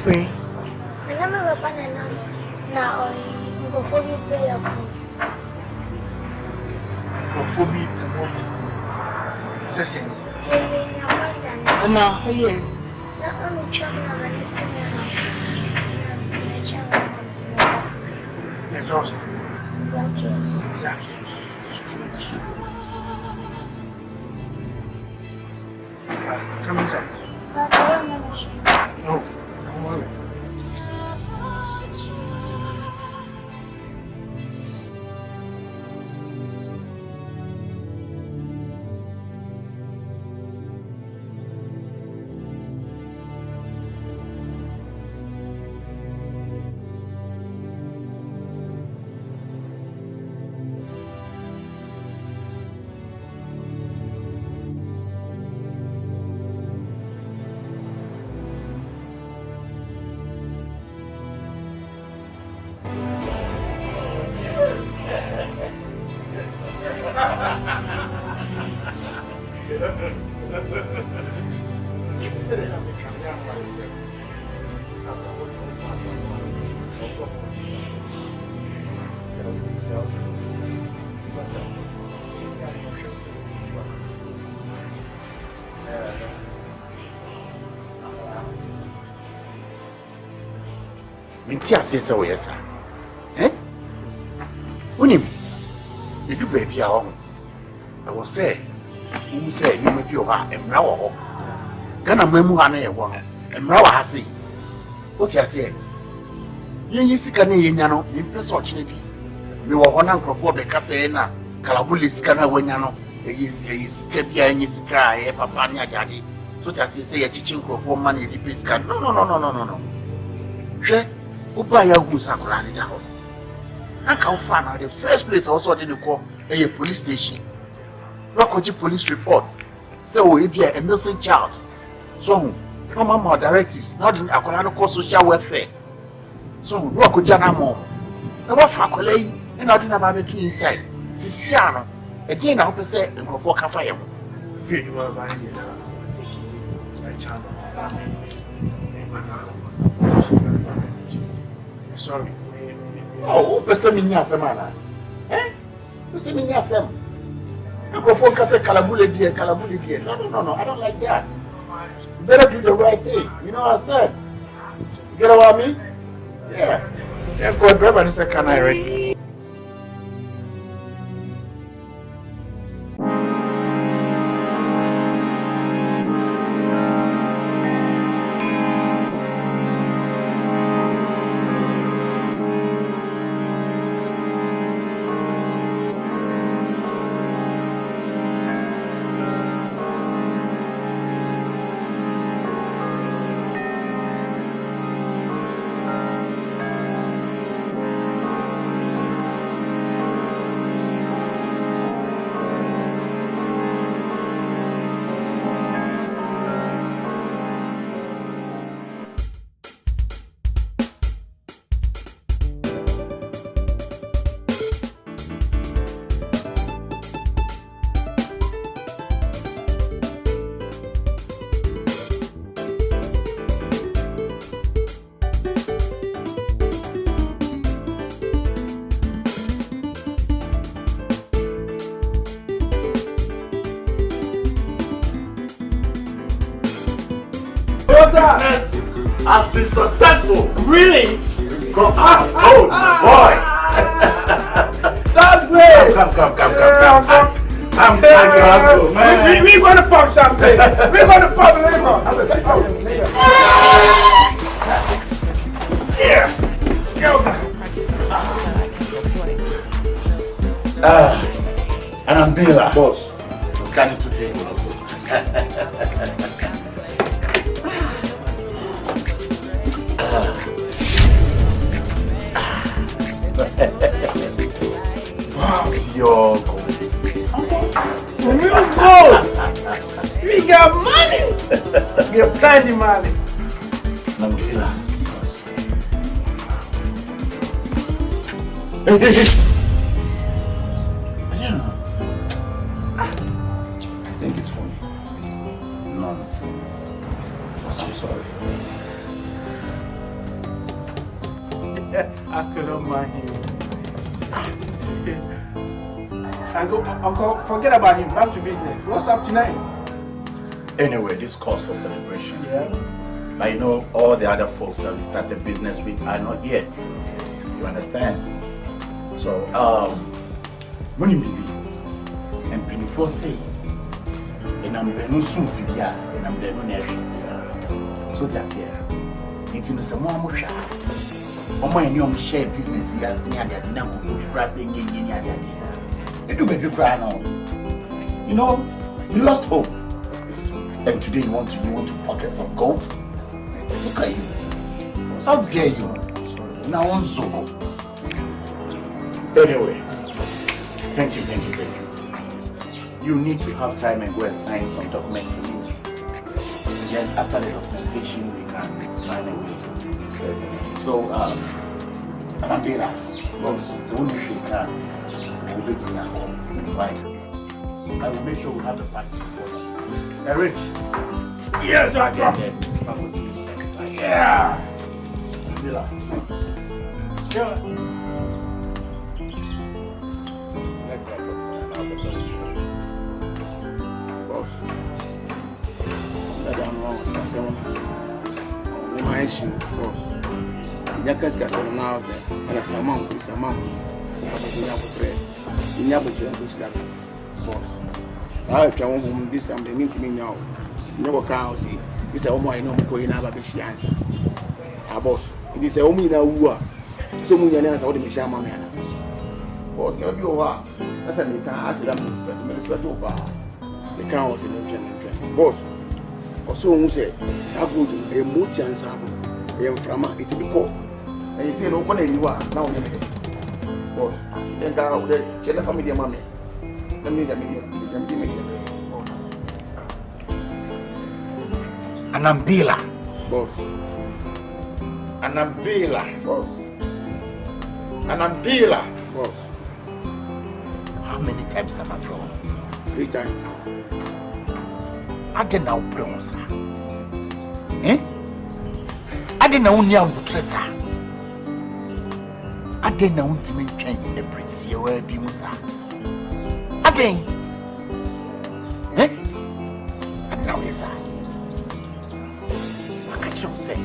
Free. I never weapon now go for me play up. Go for me. Sessing. No, here. Not only children of anything else. Zacchaeus. Come inside. No. Don't worry. Minti asese wo yesa. Unim. If you baby a ho. I will say, you say you may be over emra wo ho. Gana mamu ha na ye wo no. Emra wa ha sei. What you say? Yen sika na ye nya no, impress o chine bi. Me wo ho na nkrofo be ka say na kalabuli sika na wanya no. Eyi sika bi anya sika e papa ni ajade. So ta say ye chichi nkrofo ma na e sika. No. She Uba ya Gusakura ni daho. Naka ufana the first place also didn't call a police station. Rokoji police reports. So we be a innocent child. So no more directives. Now the Akolano call social welfare. So Rokoja na mo. Na wa fakolei and I didn't have to inside. Sisiano. A day now per se and go for cafe. Feel you are buying it. Sorry. Oh, person in Yasamana. You see me Yasam. I go for Calabuli dear. No, I don't like that. You better do the right thing. You know what I said? You get what I mean? Yeah. Yeah, go drive and say, can I ready? has been successful. Really? Come on, oh boy. That's great. Come. I'm We're going to pop something. We're going to pop a little. Yeah. And I'm Bela. Boss. Scanning to table also. Wow. Yo. We got money. We got plenty money. I'm Bela. I think it's funny. Nonsense. I'm sorry. I couldn't mind him. Uncle, forget about him. Back to business. What's up tonight? Anyway, this calls for celebration. Yeah. I know all the other folks that we started business with are not here. You understand? So, money maybe. And before say, and I'm the no soon here, and I'm the no nation. So just here. It's in some more shy. Oh, my new share business here, senior as now, pressing in the idea. You do make you cry now. You know, you lost hope. And today you want to pocket some gold. Look at you. How dare you? Now on so go. Anyway, thank you. You need to have time and go and sign some documents for me. Then after the documentation, we can manage it. So, I'm Bela. So when you can, we'll be together. Right? I will make sure we have the party before that. Eric. Yes, Uncle. Yeah. Bela. Yeah. My issue, boss. Jackets got some now there, and a salmon is a monk. In Yabuja, boss. So I come home this time, they need to me now. Never can see. This is all I know going out of the answer. Our boss, it is a woman who are so many answers out of the shaman. Boss, no, you are. That's a little ask them to respect over. The cows in the boss. Also, who said, Sabu, a multi and Sabu, a frama, it will be called. And you say, no one anywhere now. Boss, then go out there, check the family, mammy. Let me give me. And I'm Bela. Boss. And I'm Bela. Boss. And I'm Bela. Boss. How many times am I wrong? 3 times. I didn't know bronze. Eh? I didn't know near Butressa. I didn't know intimate train in the Prince or Bimusa. I didn't. Eh? And now, yes, I can't say.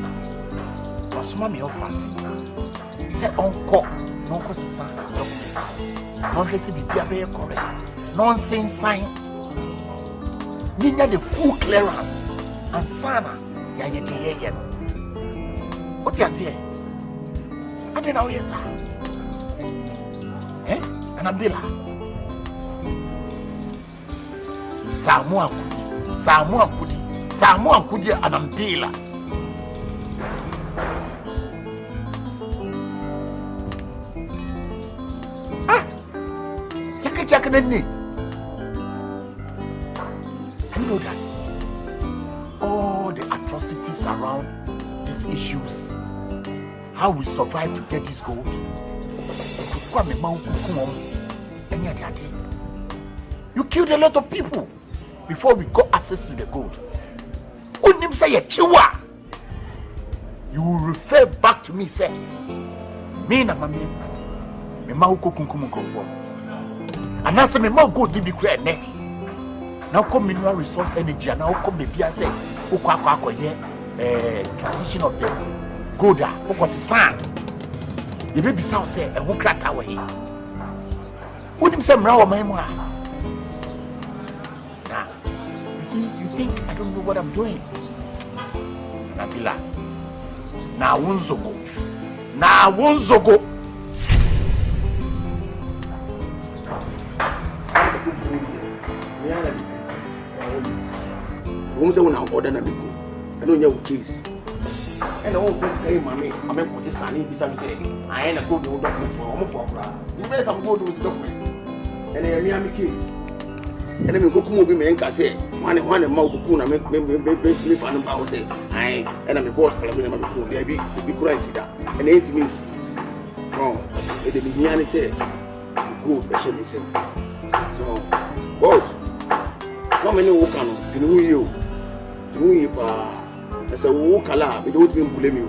Was mommy of us? Said Uncle, no cause son. Not receive be correct. Nonsense sign. Ninya the full clearance and sana ya ye. What you say? I don't know, yes, sir. Eh? And I'm Bela. Samu Akudi and I'm Bela. Ah! Yakanani. You know that all the atrocities around these issues, how we survive to get this gold. You killed a lot of people before we got access to the gold. You will refer back to me, say, me na mami, me ma uko kunkumu konform. And I say me ma gold be create ne. Now come mineral resource energy and now come baby and say, Ukwa ye. transition of the Goda, what was son? The baby sound say a who cracked away. Wouldn't say Mra my memoir. Now, you see, you think I don't know what I'm doing. Nabila. Now, Wunzoko. Now, Wunzoko. Who's the one out order and I don't know case. And the whole first day, mammy, I'm a put sunny beside me. I ain't a good document for almost opera. You read some good news documents. And I am a case. And then go come over me and say, one and more Puna make me fun about it. I and I'm a boss, but I'm a baby, be crazy that. And 8 means, oh, the Miani said, good, special listen. So, boss, how many walk on you? If as a walk alive, we don't even blame you.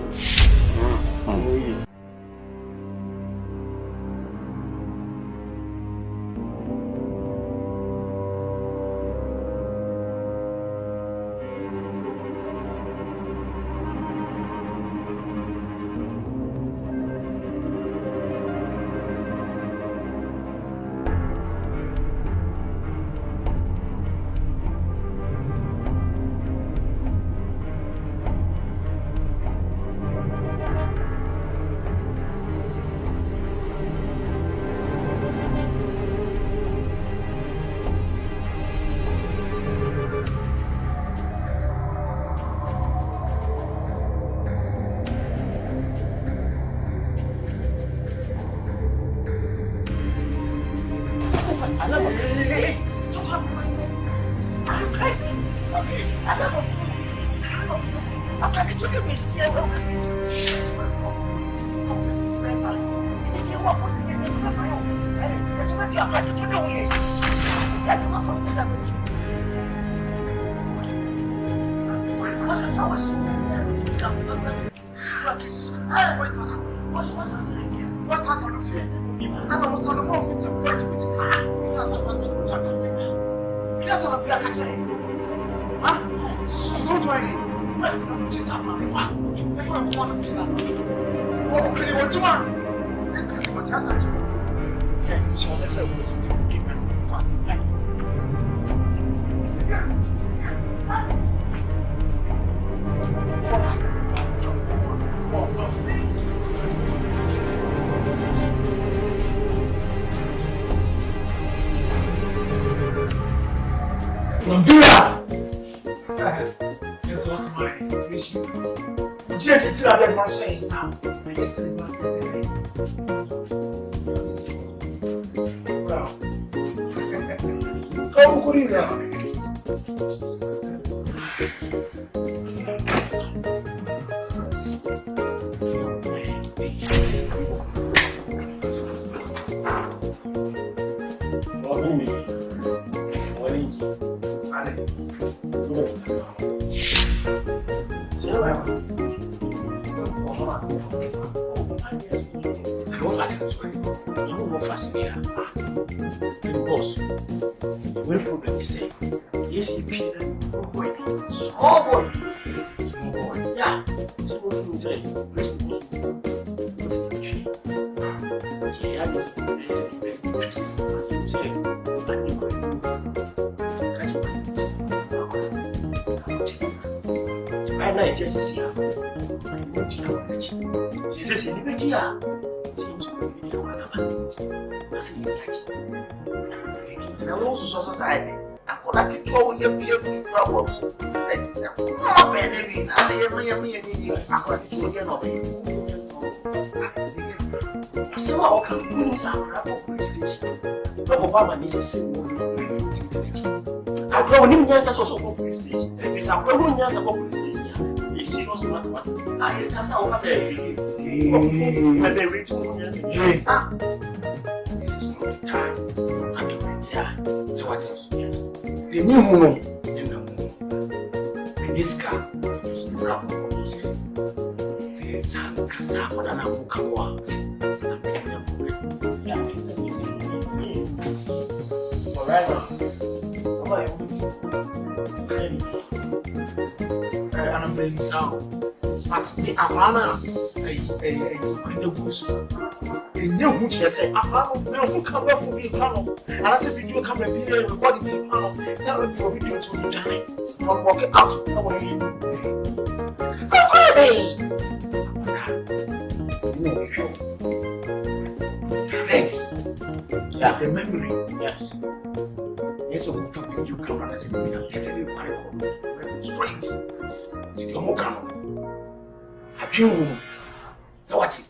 The new moon in the moon. In this car, just grab what say. Say, Sam Casa, what an Abukawa. Alright, come on, memory sound. But me Alana, a goose. In your which you say, Alana, who come up for me, Colonel. And I said, you come and be here recording me, Colonel. Seven for video to the time. Not walking out. No way. So, hey! No, sure. Yeah, the memory. Yes. Yes, of course, you come and I said, you can get it straight to the Mokano. Happy home. So what's it?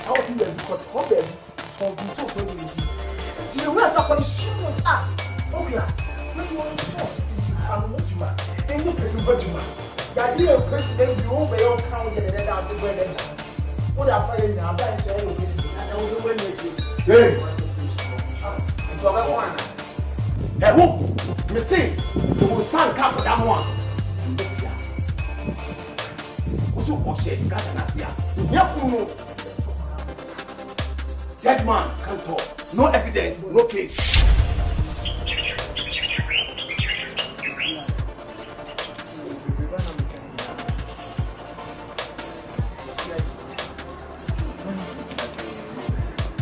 house here because her baby so beautiful for you. See the rest of the she was up. Okay, when you want to talk, I'm not you man. And you pay you man. That you president you over your count and then I say where what I find now that is your president. And I was when you hey. Hey, who? Me say you will sign cap for that one. What's your bullshit? You can't see us. You that man can't talk. No evidence, no case.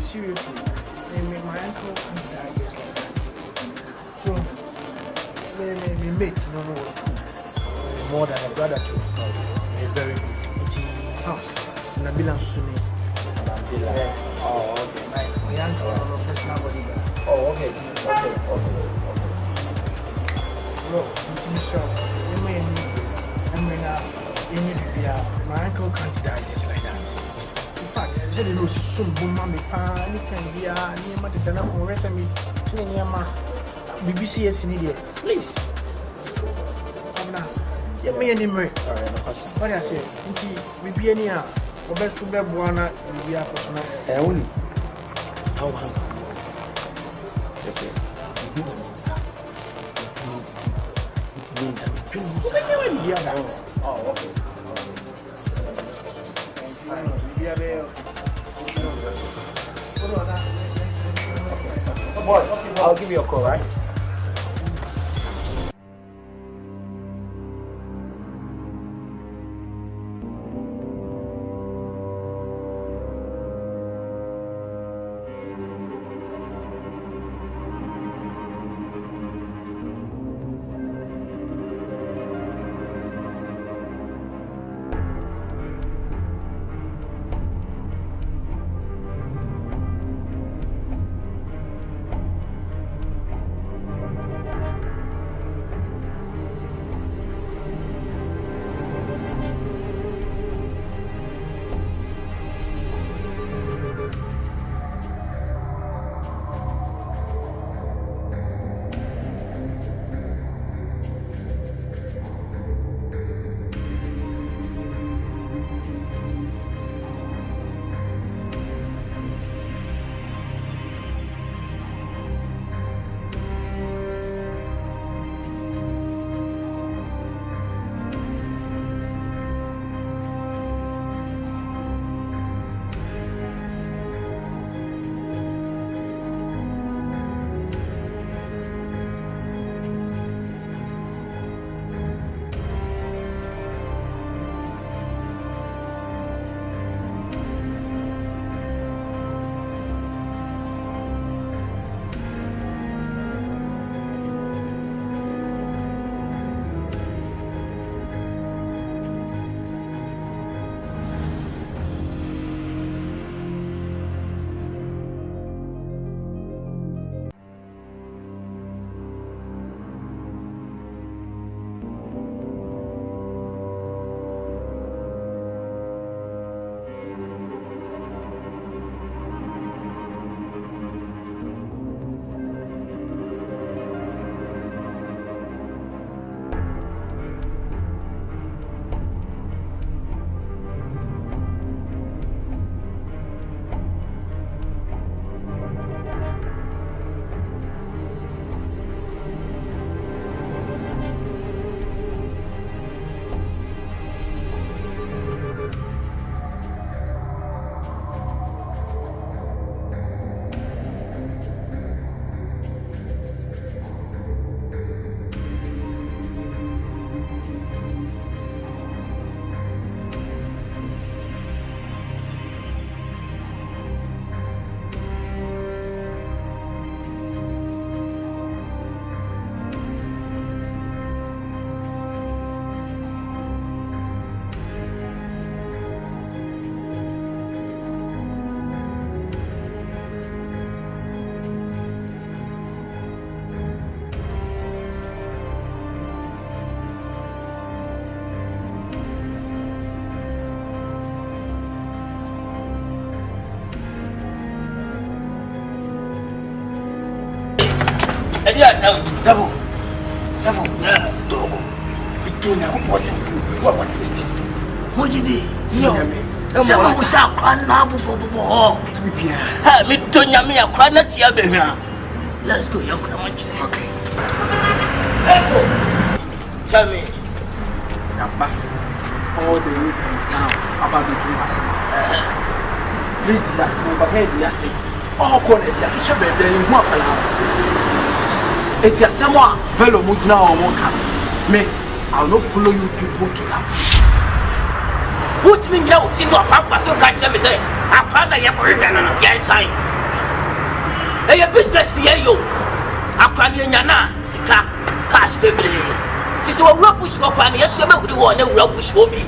Seriously, my uncle died just like that. So, my mate, more than a brother to a very good house in a bill soon. Oh, okay, nice. My uncle, personal bodyguard. Oh, okay. Look, I'm sure. My uncle can't die just like that. In fact, he said, "No, she's so mommy, anytime we are near my dinner for rest of me, near my BBC in India. Please, come now. Get me any money. What I say, we be any hour. Or best to be one, we are personal. Only. How Yes, sir. Oh, okay. Boy, I'll give you a call, right? idea sound Devil. Double. Between the composite. What footsteps? What did he? No. Someone was out crying now. me to nyame akra na tia behwa. Let's go your crunch. Okay. Let's go. Tell me. Yamba. All the way from town about the dream. Bridge that's overhead, yes. All corners, I should be there in one. It's a someone, fellow Mujna or Moka. Me, I'll not follow you people to that. Put me out in your papa so can't tell me say, I can't let you yes, sign. Hey, your business here, you. I can't yana, Sika, cash baby. Tis a rubbish walk on your summer with the one, no rubbish will be.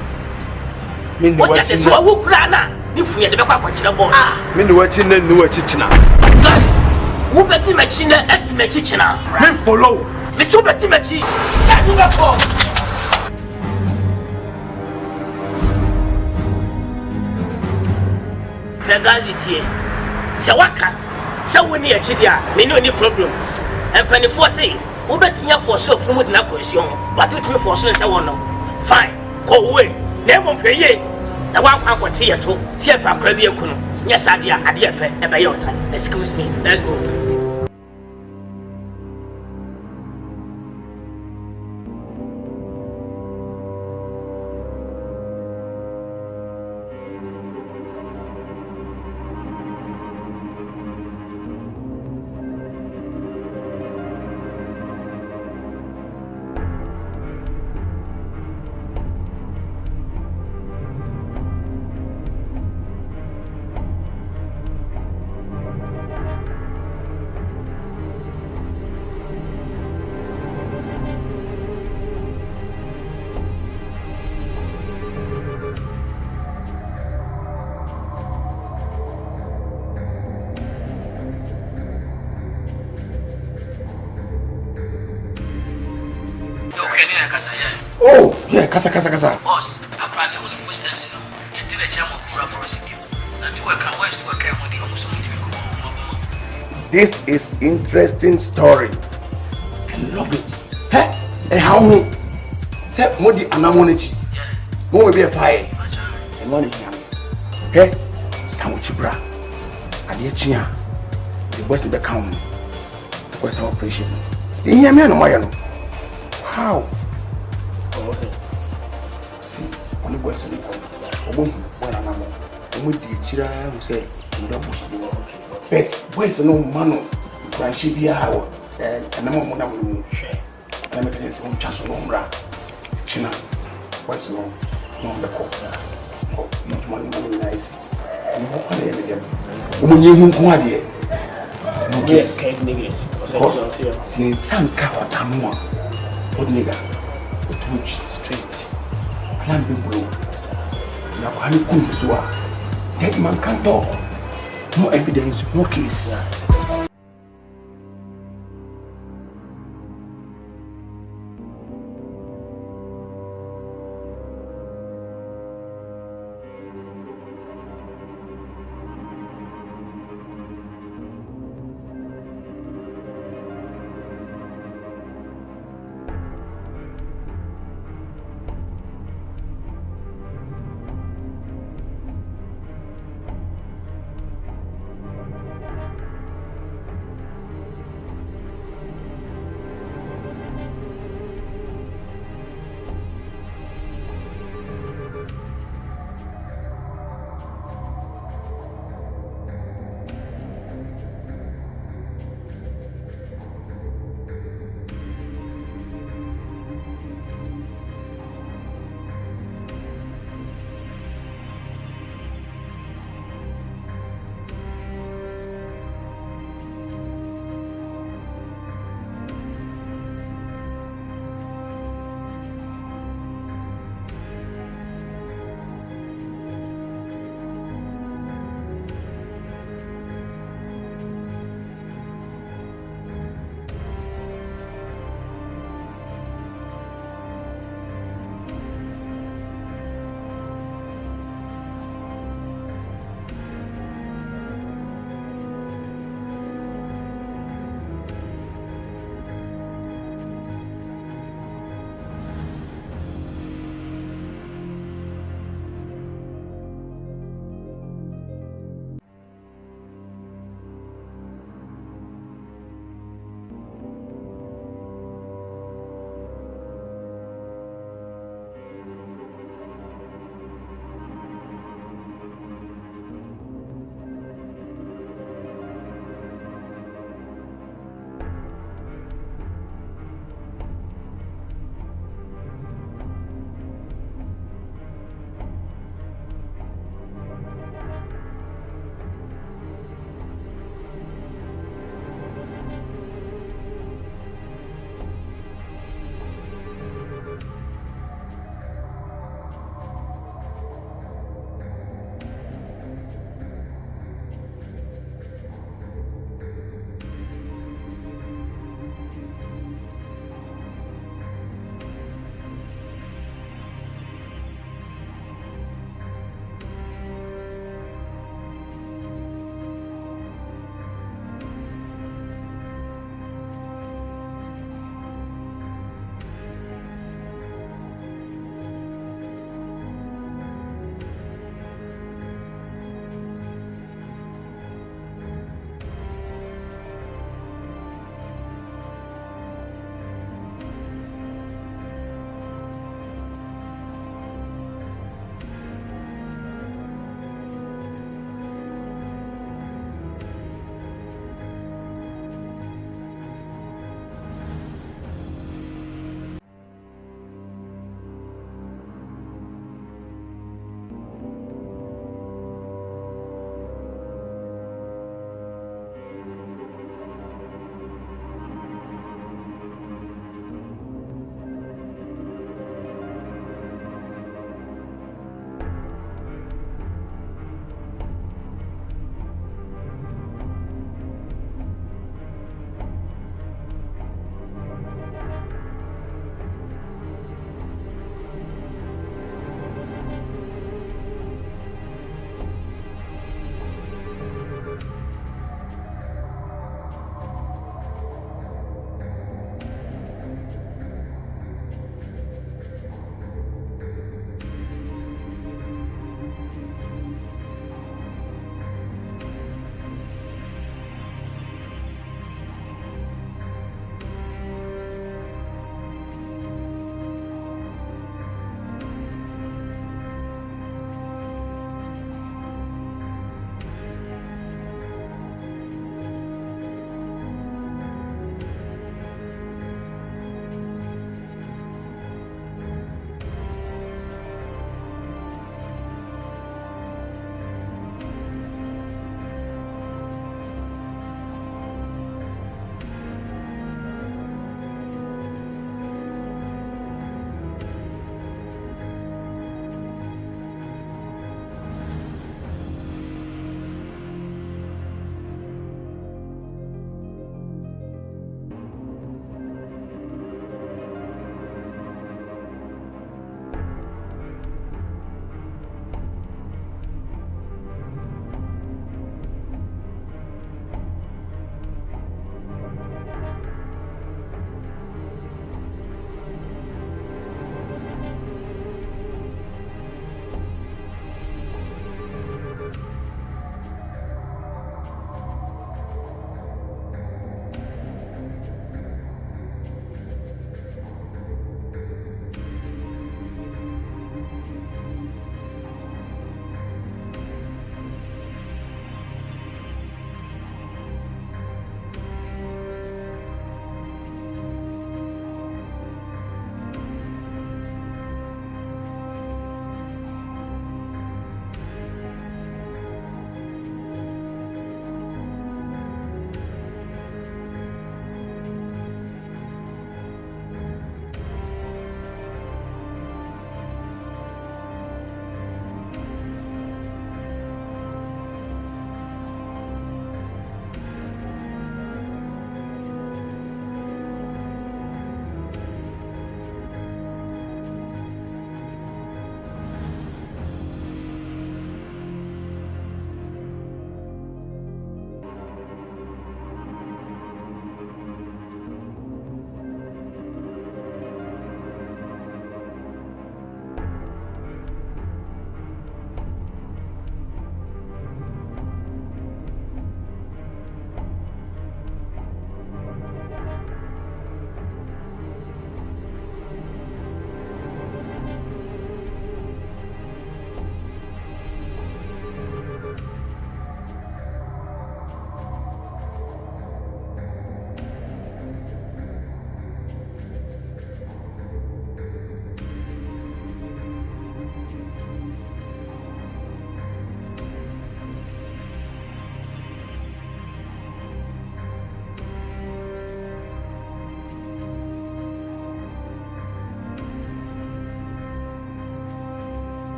What does this one who crana? If we had the back of the board. Me no watching the new kitchen. Gus, who bet the machine at the kitchen? Me follow. The super machine. That's what Pegazity. Sawaka. So when you chidia, me no any problem. And penny for say, who bet me for so from with na question, but with me for so say one. Fine. Go away. Never pay. The one quack tea at all. See a pack rabia kuno. Yes, idea, idea fair, a bayota. Excuse me. Let's go. Oh, yeah, kasa. Boss, I plan the first time, you did a jam of Kura for us again. And to work out west to work out with the almost something to go home. This is interesting story. I love it. Hey, how me? Say, Modi Anamonechi. Go will be a fire. And one here. Hey, Samuchi Bra. Adiachia. The boss in the county. Because our operation. You hear me? No, how? See, on the question, when I'm with the Chira who say, you don't push the work. But where's no man? Can she be our and I'm on a share? I'm making some chance on Umbra. China, what's wrong? No, the court. Not money nice. You walk on them. When you move on, yes, niggas. Since some cow tamua, what nigga, what which straight, climbing blue. Now, I couldn't swear. That man can't talk. No evidence, no case.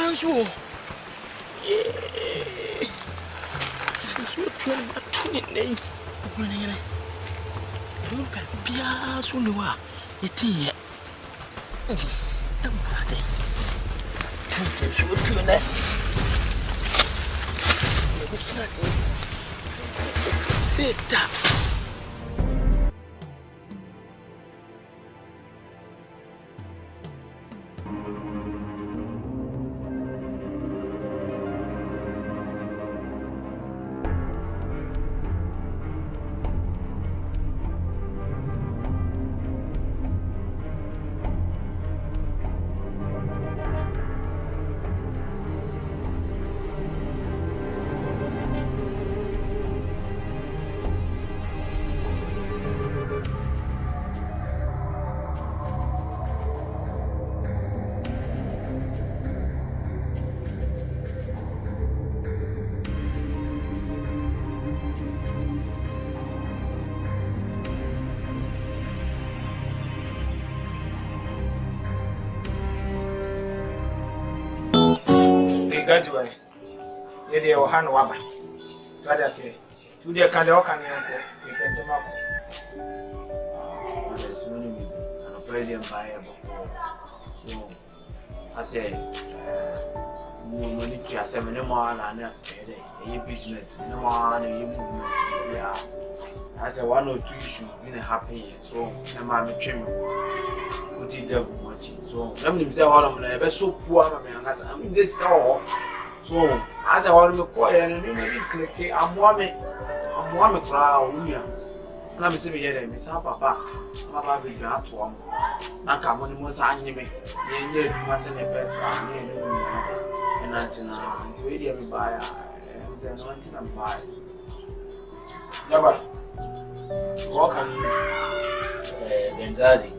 fanso. So to my name. Pia so no wa. Eti ye. So to na. Sit down. Gradually, they will hand over. That I say, to the kind of can you can come up. There's many an Australian buyer. So I say, money to 7 and a business, no one, yeah. I say 1 or 2 issues been happy, so I'm a trim. Did the watching. So let me say all of them so poor, I'm this all. So as I want to call and maybe click, I'm one crowd. And I'm saying, yeah, Miss Papa, Papa will be at home. I come on the most anime, you must in the first one, and until we buy and then buy. Never walk on Benghazi.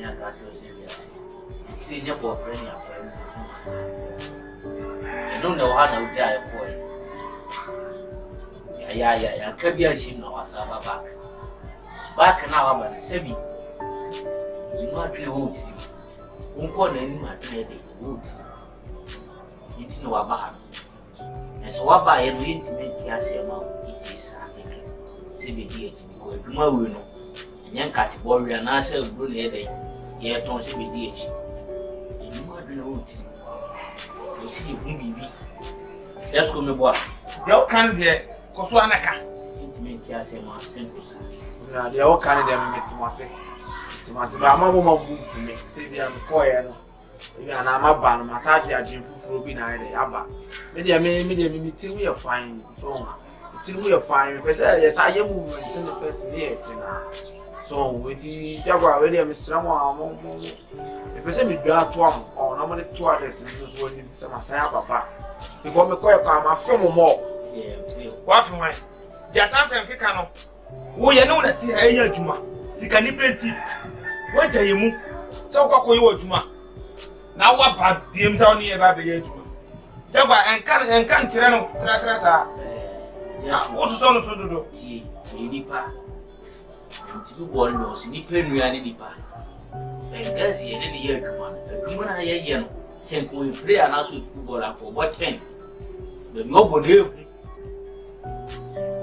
I got those areas. See, your boyfriend, your friends. I don't know how to die for it. Yeah. Could be a shame now, as I back. Back now, but Sebi. You might be woods. Won't call any my lady woods. It's no about. And so I buy a read to make Yassima. It's a CBD. Go to my young cat warrior and answer Brunei. Here, don't see me, dear. You might be old. You see, you will be. Just come aboard. Don't come there, Coswanaka. Intimate, I say, my simple. They all kind of them met to myself. To myself, I'm a woman move for me. Say, they are quiet. You are not my band, massage their gym for Rubin. I have. Maybe I may till we are fine. Till we are fine. Because yes, I am moving in the first year. So with the Jaguar already, I'm someone if I say me bear to one or normally 2 others in those when you some Papa. Because me quite come a film more. What for my just something Kikano? Oh, you know that here, Juma. The calibrity. What are you? So, Coco, Juma. Now, what bad games are near about the Juma? Jaguar and can't Tirano Tracasa. What's the son of Sodo? Nipa. To be born knows Nipa and Nipa. Benghazi and any year, Juma, I am sent we play and also football for what 10. The nobody.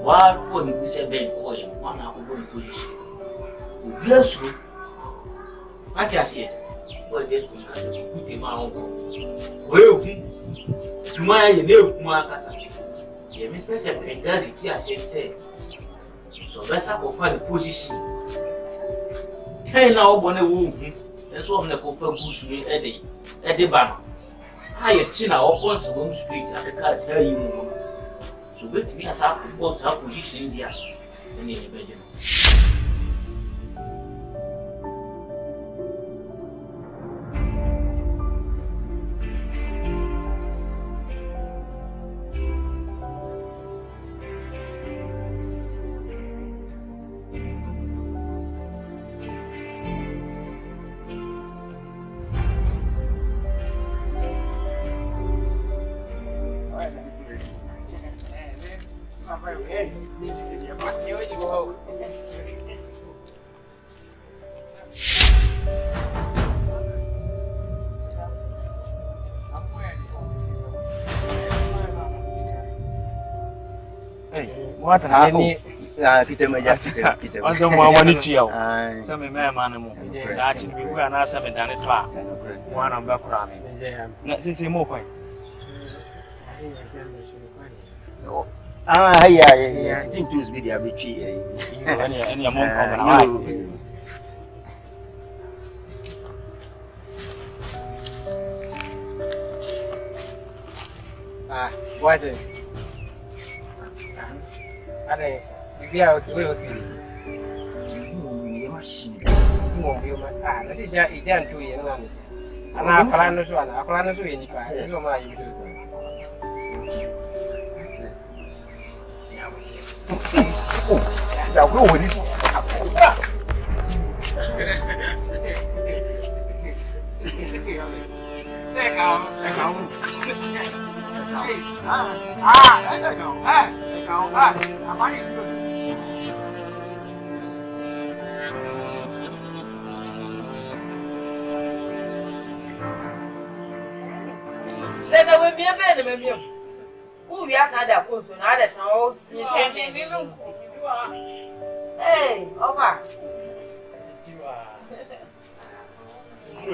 Why wouldn't we say Ben or one hour position? Bless you. I just said, well, there's going to put him out. Well, to my name, Marcus. The Empress of Benghazi, I said, so that's up for the position. 10 now, one a wound, and so on the copper bush me at the banner. I had seen our once a woman street, I can't tell you. So wait me as I put our position in there. And in the bedroom. Hey, What any kita meja kita. Once more money to you. Some man animal. Actually, we are not something done it far. One on back cramming. Let's see more point. Yeah. Think to be the arbitrary. Any amount of What is it? If you are okay, You let's see, it's done 2 years. And I plan to one. I plan to do any part. That's what you do. Now go with this. Hey, over.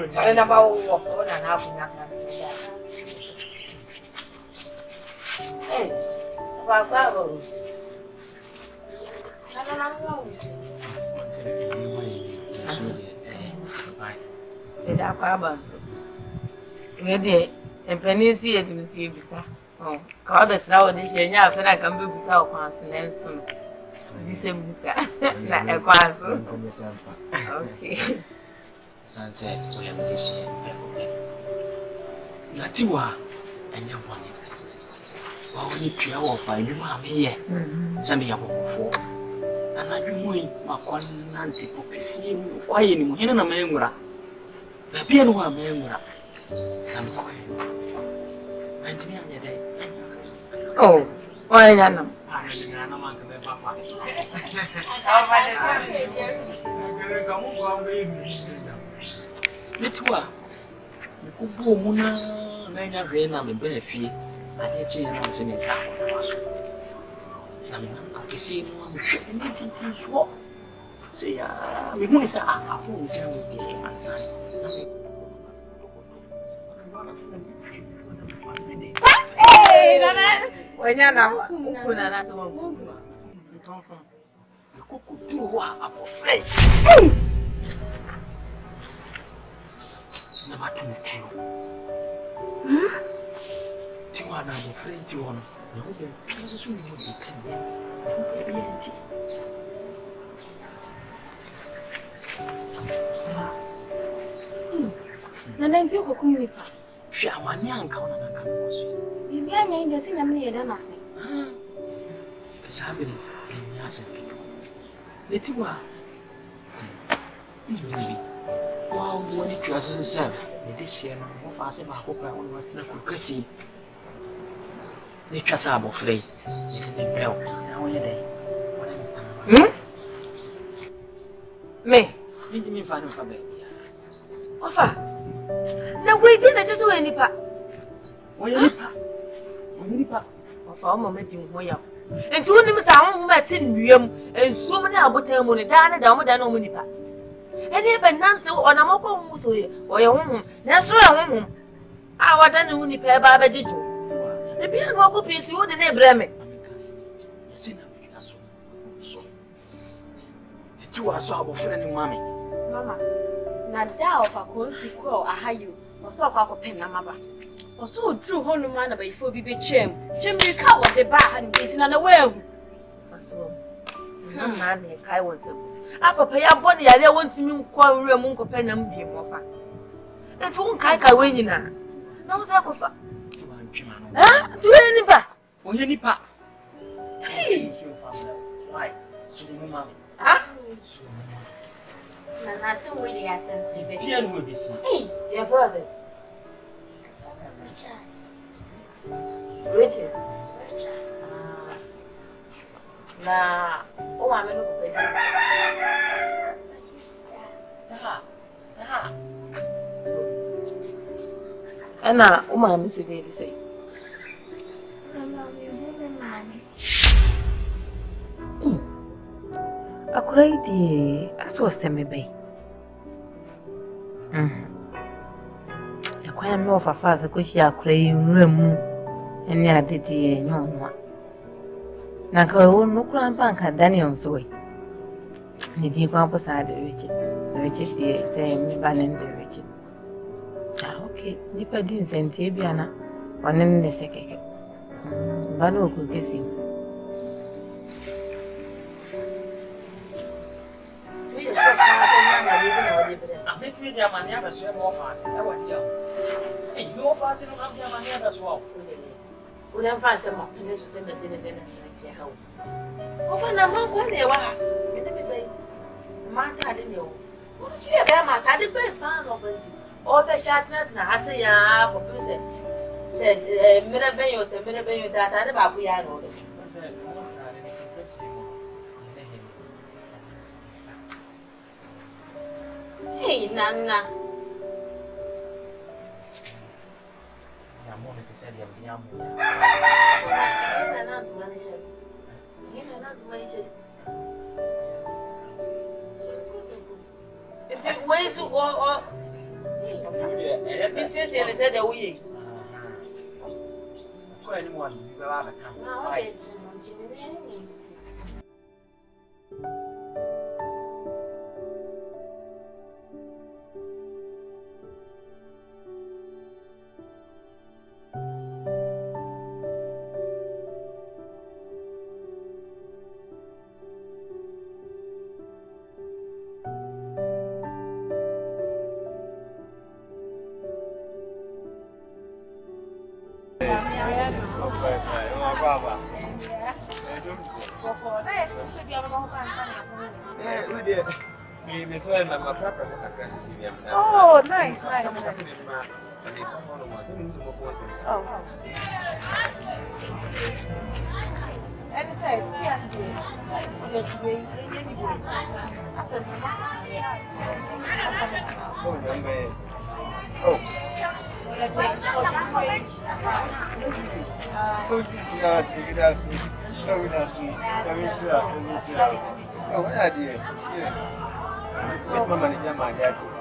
Saya nak bawa waktu dan apa nak. Hey, apa baru? Saya nak mau. Tidak apa-apa. Ini empenisi edumisi bisa. Kau dah selalu di sini, apa nak ambil bisa apa senensu. Bisa nak ekuasu. Okay. Sunset, we have this year. Natiwa, and your one. Well, when you try or find you, mammy, some of four. And I do my one nanti popesi, why anymore in a memora. The piano are memora. I'm quiet. And me on your day. Oh, why not? Netiwa, nikubu muna nanya rena mbele fi, adeje na mseme za kwaso. Na mimi akisi ni tintinso. Se ya, mimi sa apo ujani ke ansai. Hey, nana. Wanyana uko na nasa wangu. Ntonfo. Nikuku tuwa apo frei. Na matutu. Tiwa na mo frei tiwa no. Na ho be pia so ni biti. Na ho be bienti. Nana nzi ko kumlipa. Hwe amani anka ona na kan mo so. Bibi anya inde se nyamne yeda nase. Kasabiri nya se. Netiwa. Bibi. Wow, what did you also say? It is here, no fast about hope I want to Cassie. The Casabo free. You can be broke. How are you there? Me? Did you mean fine for me? Ofa. Na waiting na just when nipa. Nipa. Ofa o moment in hoya. Enti woni mi sa ho ma tin nuam. Ensuo mo na abotan mo ne da na da mo da na mo nipa. Any benante or a moko muso, or your home, that's why home. I want any uni pair by Bajiju. The piano will piece you the neighbor. You are so friend, mammy. Mama, not thou of a cozy crow, I hire you, or so a pen, mama. Or so true honor man before we be chim. Chimney cow at the bar and sitting on the well. Man, I want them. Papa, ya boni ya le want me kwa nre mu nkope na mbie mofa. Etu nkai ka wenyi na. Na wo sa kofa. Tu eni ba? O ye nipa. Why? So mu mama. Na se we dey sense be. Pia no be si. Your brother. Richard. Na o ma me no ko pe. Ana o ma me se dey say. crazy. I saw some bay. The quite more for fast because she are crying room and near the dear no one. Nako no crown bank at Daniel's way. The deep opposite the Richard dear, saying Bannon the Richard. Okay, Nipper didn't send Tibiana one in the second. Bano could kiss him. I'm making the money of a share more fast. I want you. And you're fast enough to have money as well. We don't find some more finishes in the dinner. Oh, when I'm not going there, Martha didn't know. She had a very fan of it. All the shatnut, Natia, for prison. Said, Mirabello, the Mirabello that I never we are on. Hey, Nana. I'm going to say, if it weighs or this is the way. Anyone, he's allowed to come. Oh, nice, nice. Oh.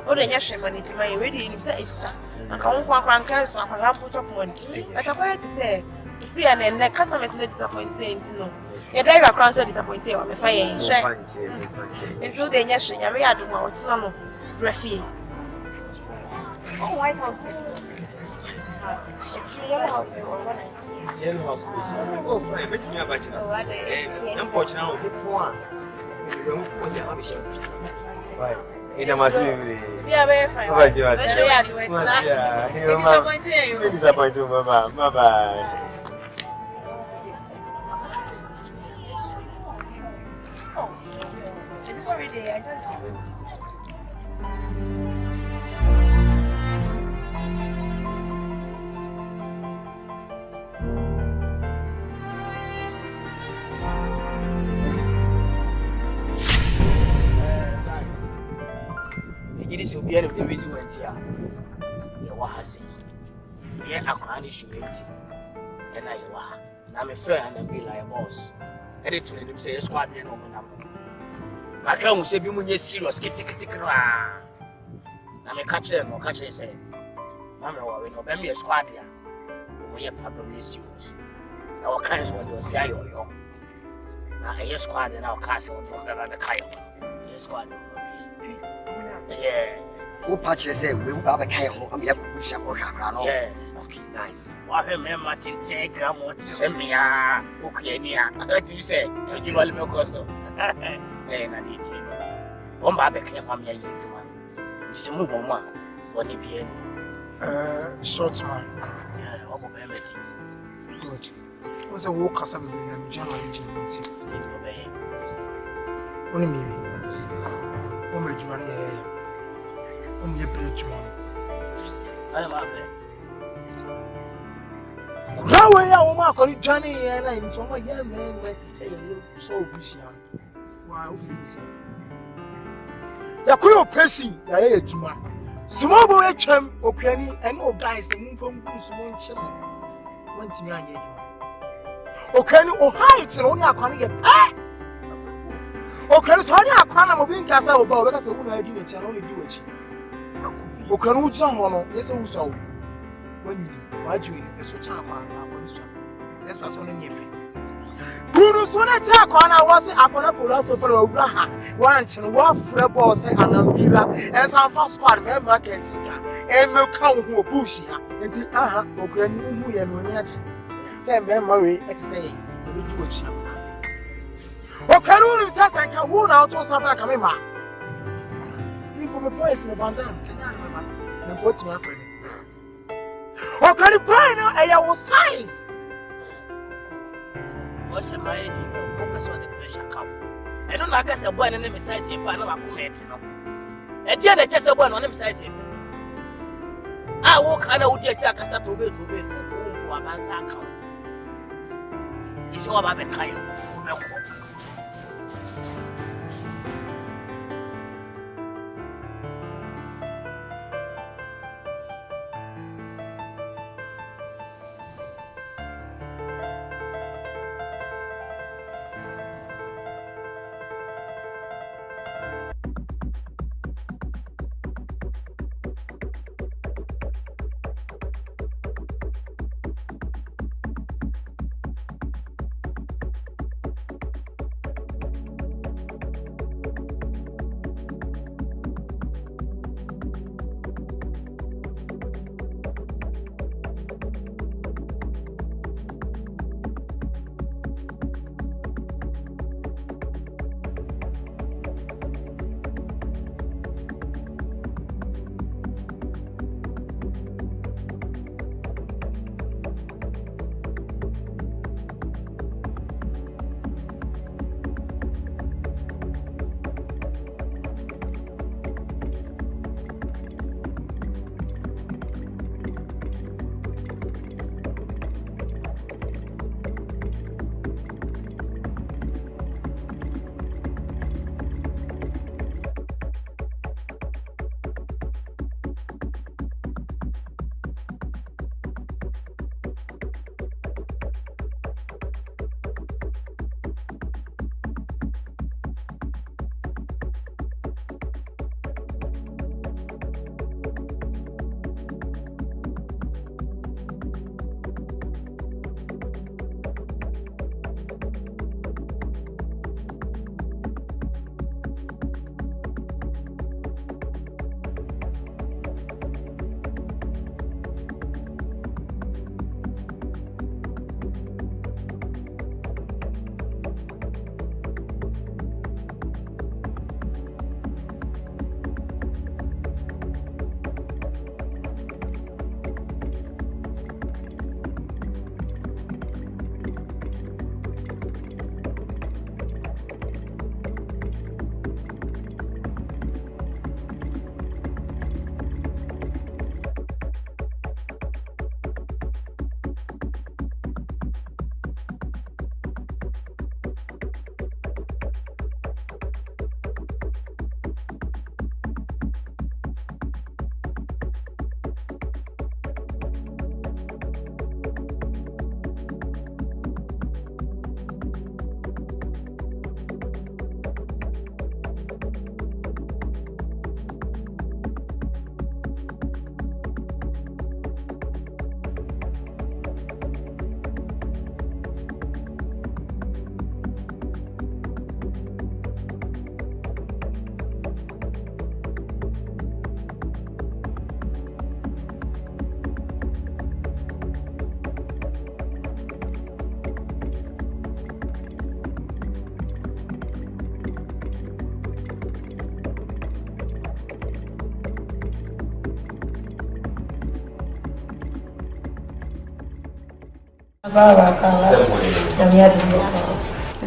Oh, the yes, money to my wedding is extra. I can't walk around cars and I put up one. But I'm going to say, see, and then the customers not disappointed. No, your driver crown so disappointed on the fire. Include the yes, I may add more. It's not Rafi. Oh, White House. Yellow House. Oh, fine. Let me have a bachelor. Unfortunately, in a massive way. Yeah, very fine. Bye bye. This will be end of the reason went here. You are saying, yeah, I can't issue it. And I are. I'm a friend and be like a boss. And it will say a squad in woman. I can't say you when you're serious, get ticket. I'm a catcher or catcher say, Mamma, we know them be a squad here. We are probably serious. Our kinds will do a say or yo. Now, a squad in our castle from the Kayo. Yes, squad. Yeah. Who patches say we will have a kayo and be a push up or shakano? Yeah. Okay, nice. What remember to take gram what to send me? Okay, what you say? You will make custom. Hey, Naditi. One barbecue, I'm here. It's a move on one. What it be? Short man. Yeah, what will be? Good. What's a walk as a German agent? Only me. Oh, my God. Only a bridge one. I am up there. Now, I am calling Johnny and I'm so my young man. Let's say so busy. Wow, the queer person, the age man. Small boy, chum, or penny, and all guys, the moon from Goose, one chum. One to me, I okay, or heights and only a corner. Okay, so how can I be cast out about because I wouldn't do a channel only do it. Okay, no channel, yes, I saw when you graduate a switch up on this one. That's what's on your face. Bruno's one attack on I was upon a pull for a raha. Once and one frebo say an umbrella and some fast squad member can see and will come who push ya. And the aha, okay, and when you say memory, it's saying, we do it. O can you say I can wound out or something coming back? You come a place in the Van Damme, can you remember? And what's my friend? O can you buy now a size? What's a marriage? Focus on the pressure cuff. I don't like us a boy and name size him, but I'm a comet. A dear, just a one on him size him. I walk and I would attack us to be who are man's account. It's all about the kind of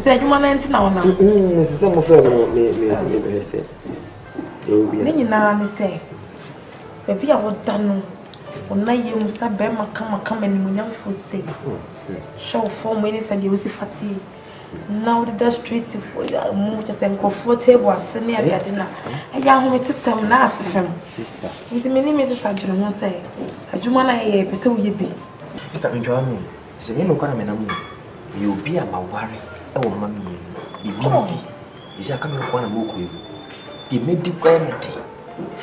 Say you want now now. Some of them me say. Ni na ni say. Baby a wodano. Ona yem sa be maka ni munyamfo say. Show form any say dey we fati. Now the street for mu just comfortable asene ade na. Aya ho mete sam na asefem. Nti me ni me sister dwene ho say. Adwuma na ye pese wo ye bi. Sister Benjamin. Say me no kwara me na mu. You be a maware. E wo mama mi. Bibi ndi. You see, I come here for one more. The medical anything.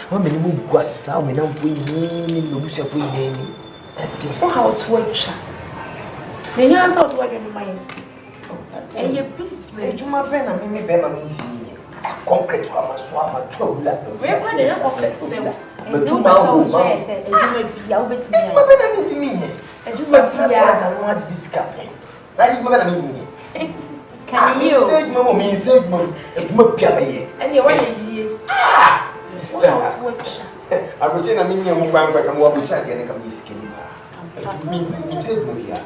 How many more guas how many of we need no bush of we need? How to work, Sha? Then you answer to work in my mind. And you please, you my pen and me bear my meeting. Concrete to have a swap at 12. Where are the complex? But two miles, and you may be out with me. And you might be out of this captain. That is what I mean. Can you say, Mommy, say, Mom, it might be a year. And you're here. Ah! I will say, I mean, you won't back and walk with Chuck and come be skinny. It means me, Maria.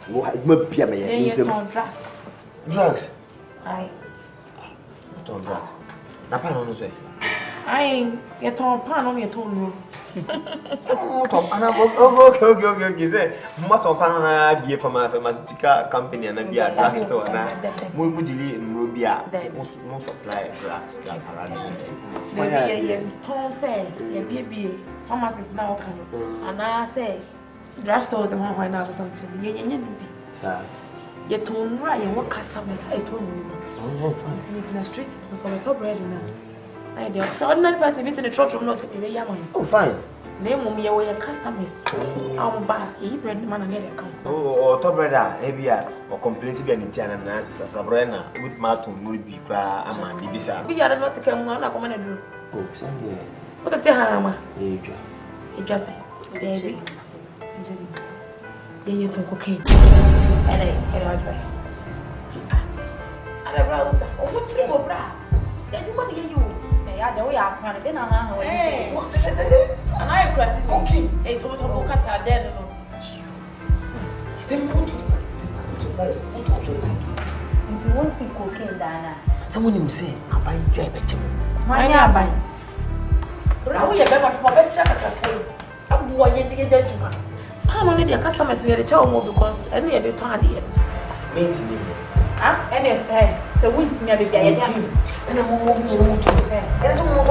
It might be a year. Drugs. I not on drugs. Napa no say. I get on pan on your tongue. Okay. Say, what on pan be from a pharmaceutical company and be a drugstore. We would delay in Rubia. Most supply drugs around. Maybe ton fair, baby, pharmacists now coming. And I say, drugstores and one now or something. Sir. You told right and what customers I told you. In the street, was on the top ready now. So ordinary person meeting the church room not to be young. Oh, fine. Name me away customers. I'll buy a bread man and get a count. Oh, top brother, heavy or complaints be an Italian as Sabrina with Martin will be cry and man Bibisa. We are not to come on a common do. Oh, Sunday. What a hammer. It just David. Then you took cocaine. And I try. I browse. Oh, what's your bra? Then you want to get you. I don't have then I know. And I cross it. Okay. It's what a book at dead. Then what? If you want to cocaine, Dana. Someone him say, I buy tea, bet you. My buy. But we are better for better. I'm going to get that. How many of your customers near the child more because any of the time here? Maintain. And so we see me a and I'm moving to and I don't know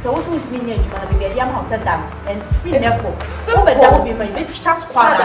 so what's with me? You can be a young house set down and free never. So, but that would be my big shot squad.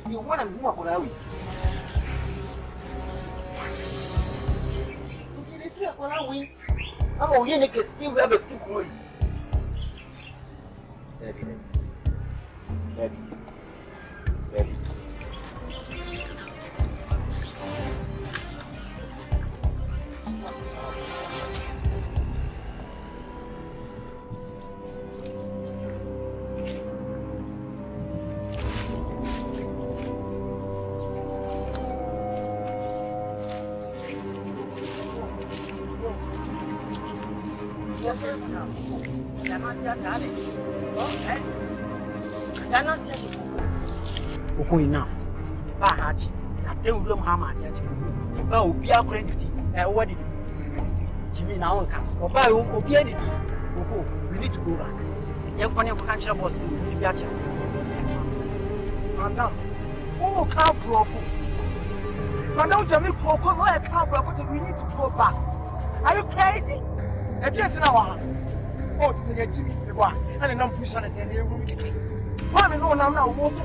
You want to move on away. I'm going to see where the two go. Enough. Bahachi. I don't know how much. If I will be a friend, what did Jimmy now come? Or buy will be anything. We need to go back. Young one of country was to be a child. Madam, oh, can't profit. Madam, Jamie, for I can't profit. We need to go back. Are you crazy? I can't know. Oh, this is a Jimmy, the one, and a non push on a same room. I know now also.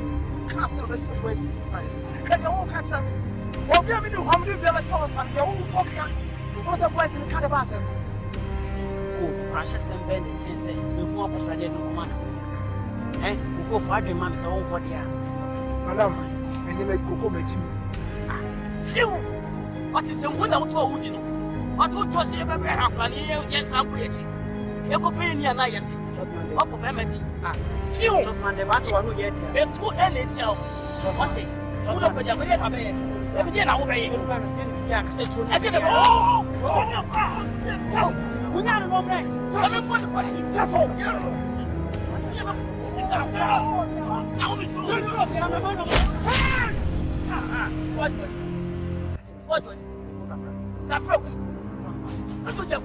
Castle the ship was and you won't catch up. Or be able to hum you ever saw from your own pocket. What's the voice in the Cadabas? Oh, precious and bend and chance it before Friday no man. Eh, we go for the man so for the Madam, and you make Coco make him. What is the one out of Woodino? What would you say about Happy? Yes, I'm waiting. You could pay me and I say, up of Emity. You man, the master one who gets it. Two and tell. What thing? Hold up with your way. Let me obey you. I did it. Oh, we're not a moment. Let me put the money. That's all. What? That's right. I don't get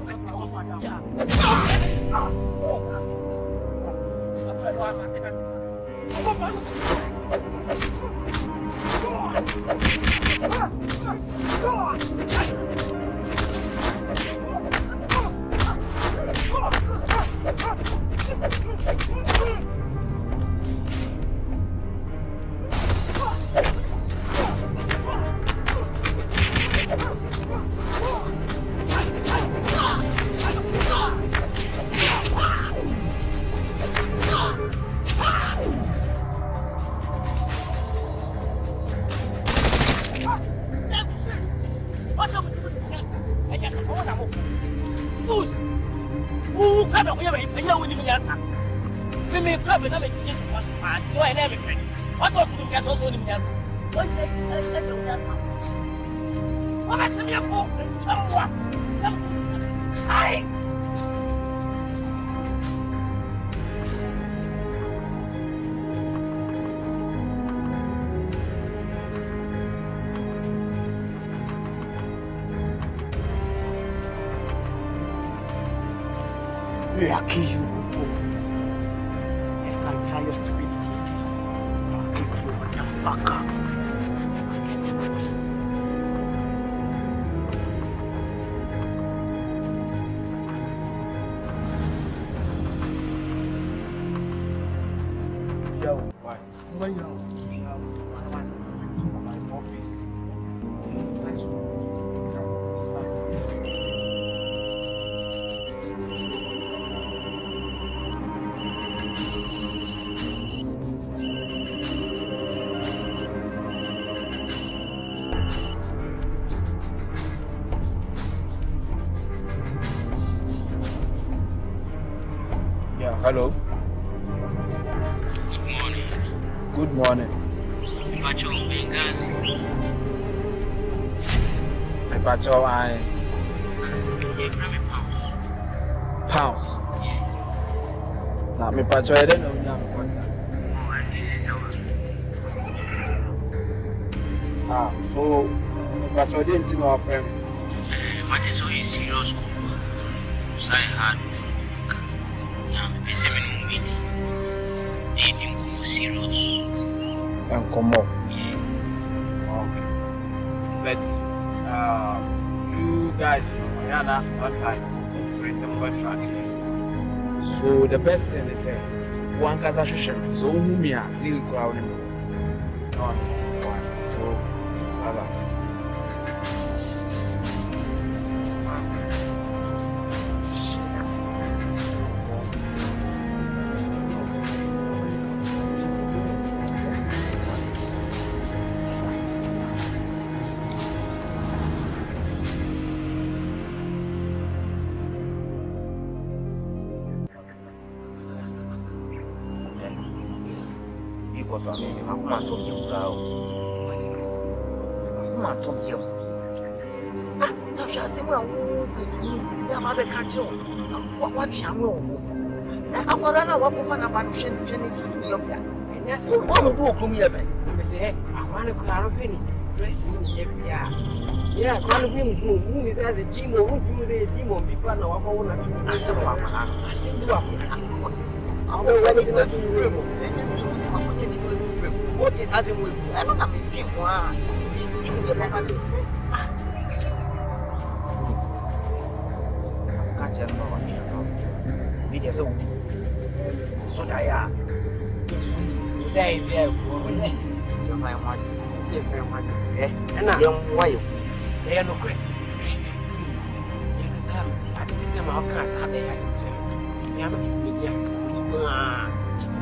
Lucky you. Next time, try your stupidity. I'll kick you with the fucker. Yo, why? Why yo? My 4 pieces. Hello. Good morning. Good morning. Pacho Benghazi. Pacho, You're from a Pounds. Pounds. Yeah. Now, me Pacho, I don't know now. Oh, I didn't know. So, Pacho didn't know our friend. What is so serious? So I had serious. And come up. Yeah. Okay. But you guys, sometimes create some contract. So the best thing is one casa so mumia deal crowd. So bye. Because I mean, I'm not talking about I'm not talking about now she has seen well, yeah, my catch on. What young woman? I'm going to walk over a bunch of Jenny to me. And that's what I'm going to say. I want to clear a penny. Dressing every year. Yeah, one of them who is as a gym or who is a demon before now. I said, I think you are. I'm already going to room. What is happening with you? I don't have a dream. Catch a lot. Media so that there. You're my one. Say, very much. And I don't why you see. No great. Yes, I didn't tell my class how they have some.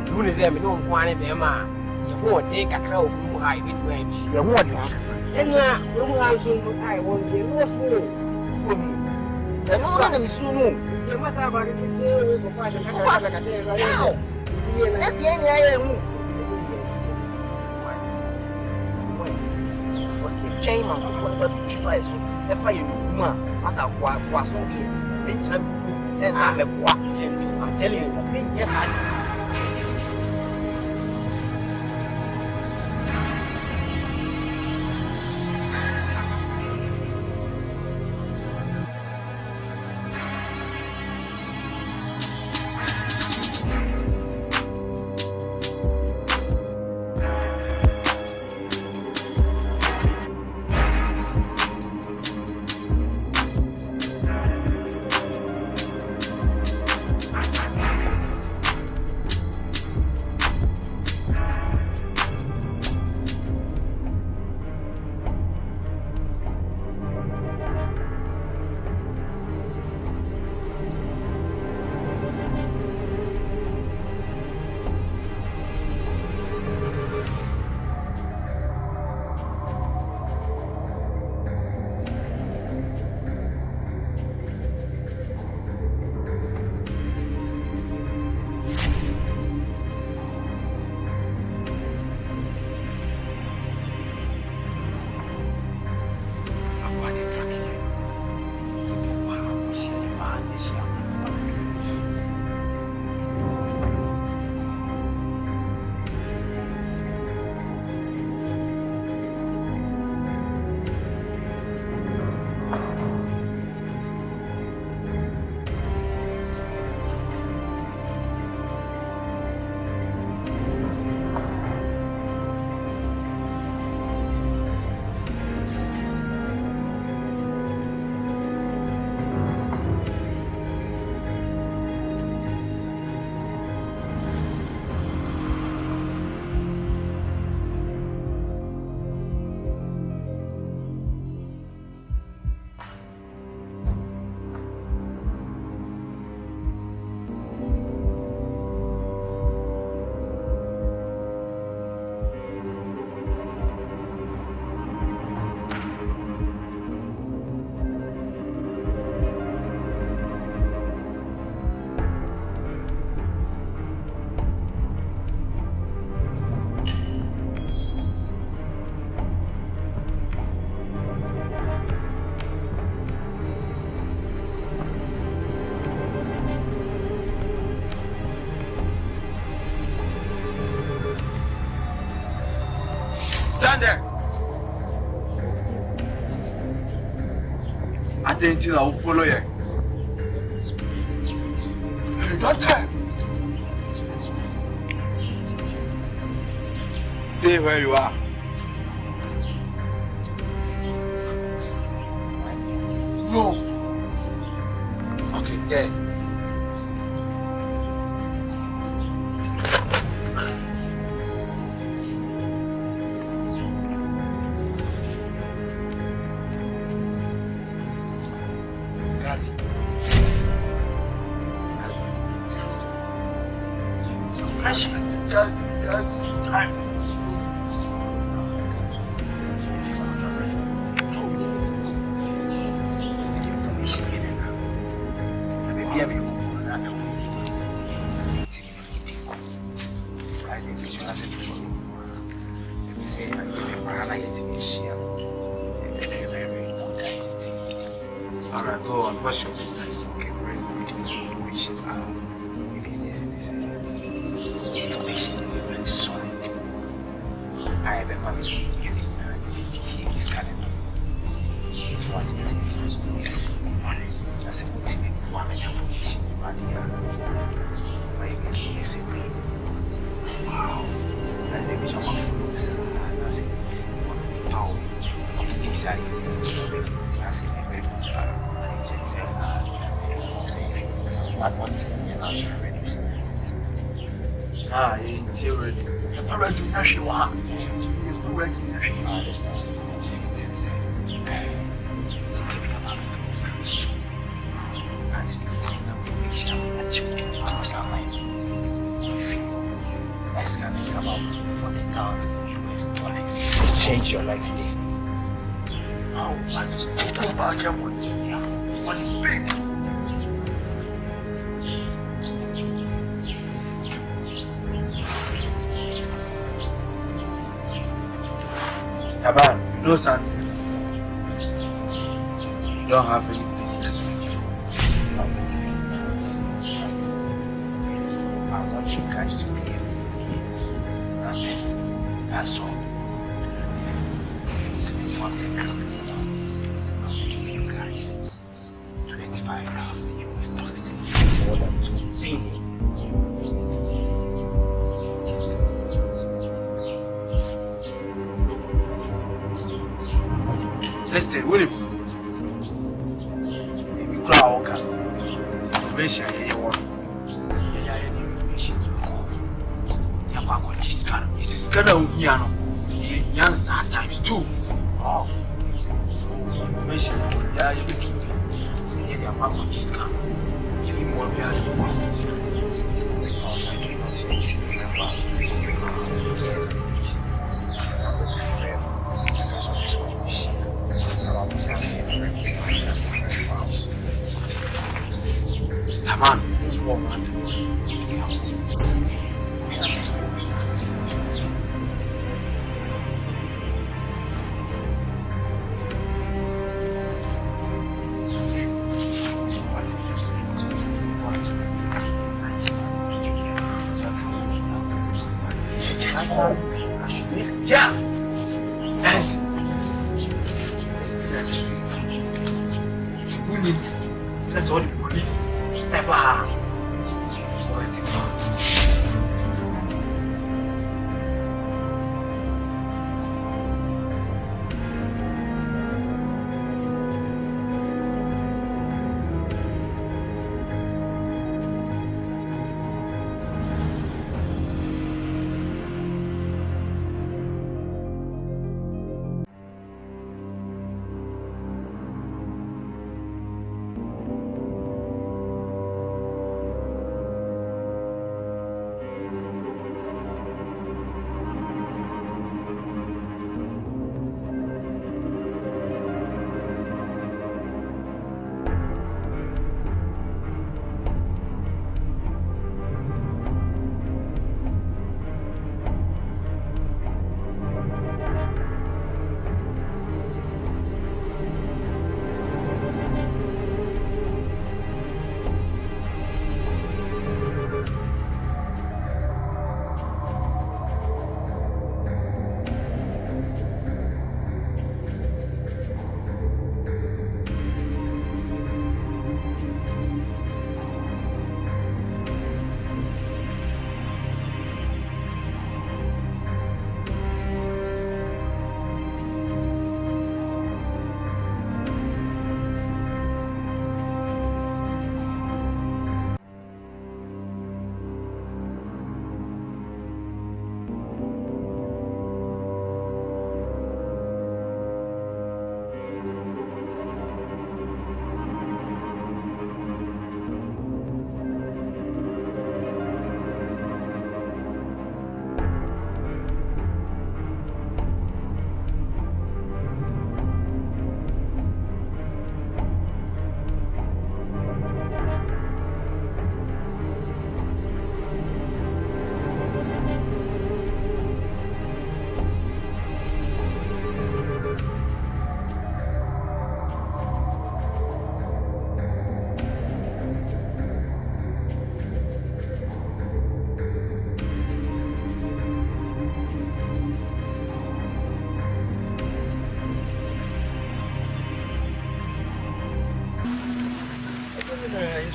Who is there? We don't want it, Emma. for take a crow who high with me. The one you And now, you will answer I want you no fool. The morning soon. You must have a little to find a that's the end I am. What's the chain on what device? If I am as I was so here, it's I'm a walk. I'm telling you, yes, I I think I will follow you. Doctor! Stay where you are. No. Okay, there. Alright, go on. What's your business? Okay, great. Which business is information is very solid. I have a money this kind of what's it? Yes, money. That's a good thing. One information, money. My yes, wow. That's the vision of focus. That's it. Power. Inside that's a very good but one thing you're not sure already. Ah, you're ready. If I read you, now you are. If I read you, now you are. I understand. It's the same. It's a keeping up with this kind of show. And you can take information that you can use our mind. If you ask me about about $40,000 change your life instantly. Oh, I just talking about your money. Money big. Mr. Man, you know something? You don't have any business with you. I want you guys to be able to do nothing. That's all. It's one thing I'll give you guys $25,000 more than $2 billion. Listen, William. If you crowd, information, anyone, any information you call. You're back on this kind of it's a scandal, Yan times 2. Oh, so information, you be keeping. You're back on this kind. You need more behind the wall. Because I do not say you should remember. There's the beast. Because of this one, machine. Mr. Man, you won't answer for you. Just go. I should leave. Yeah. And it's winning. That's all the police ever.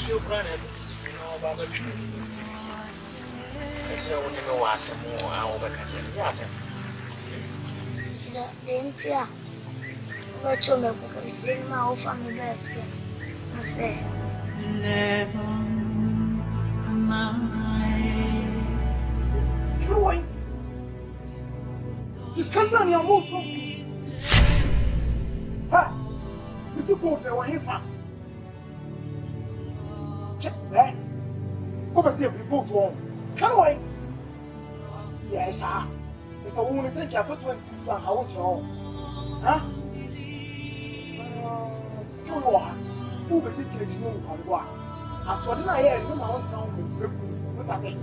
nsuo kura na no ba ba twi ese woni no wasemo a wo be ka je ya asem da dentia ba chome ko ka sin ma o family life na se never Oi. Iskanda ni amoto. Ha. Esse povo é o rifa. Check, né? Como assim, eu vou to. Iskanda oi. see a sha. It's a woman say you put 26 so I want you. Huh? Still what? Who be this lady no kwa. Asode na here no ma won town go. What I say?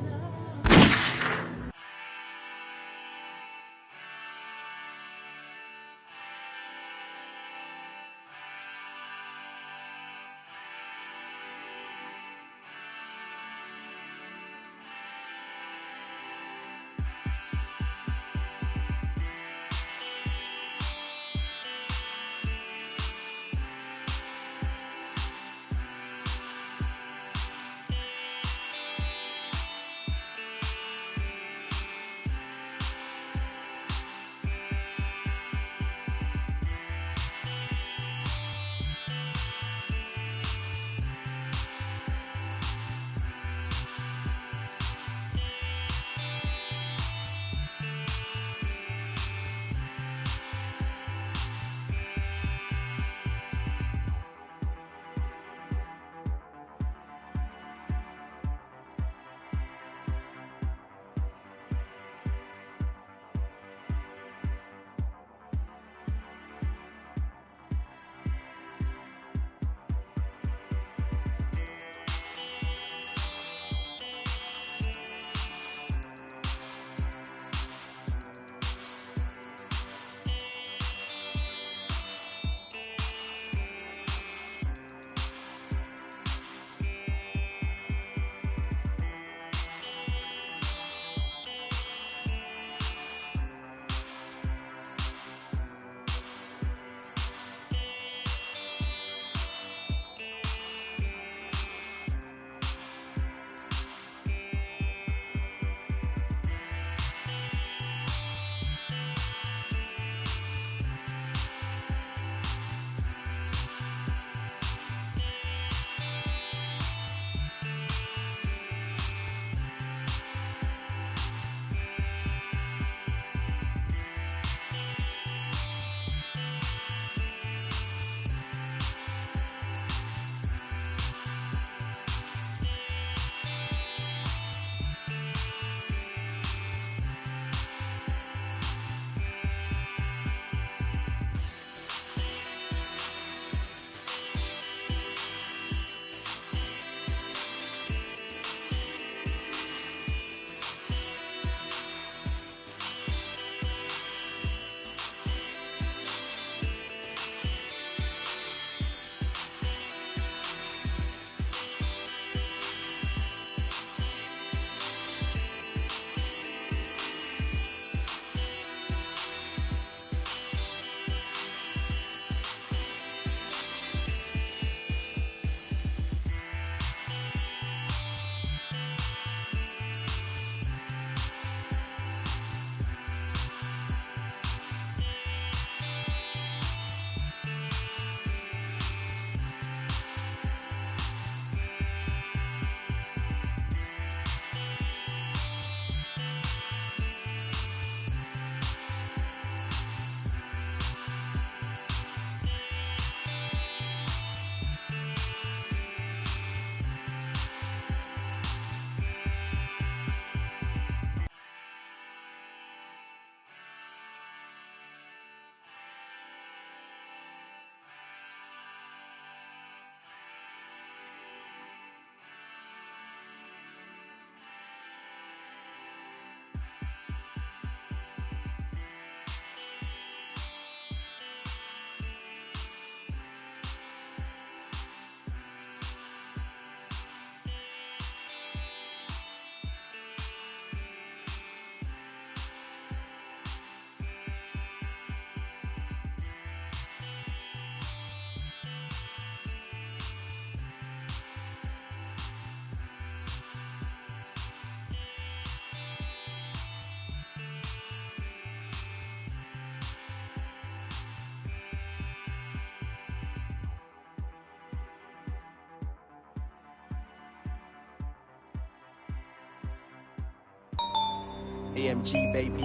AMG, baby.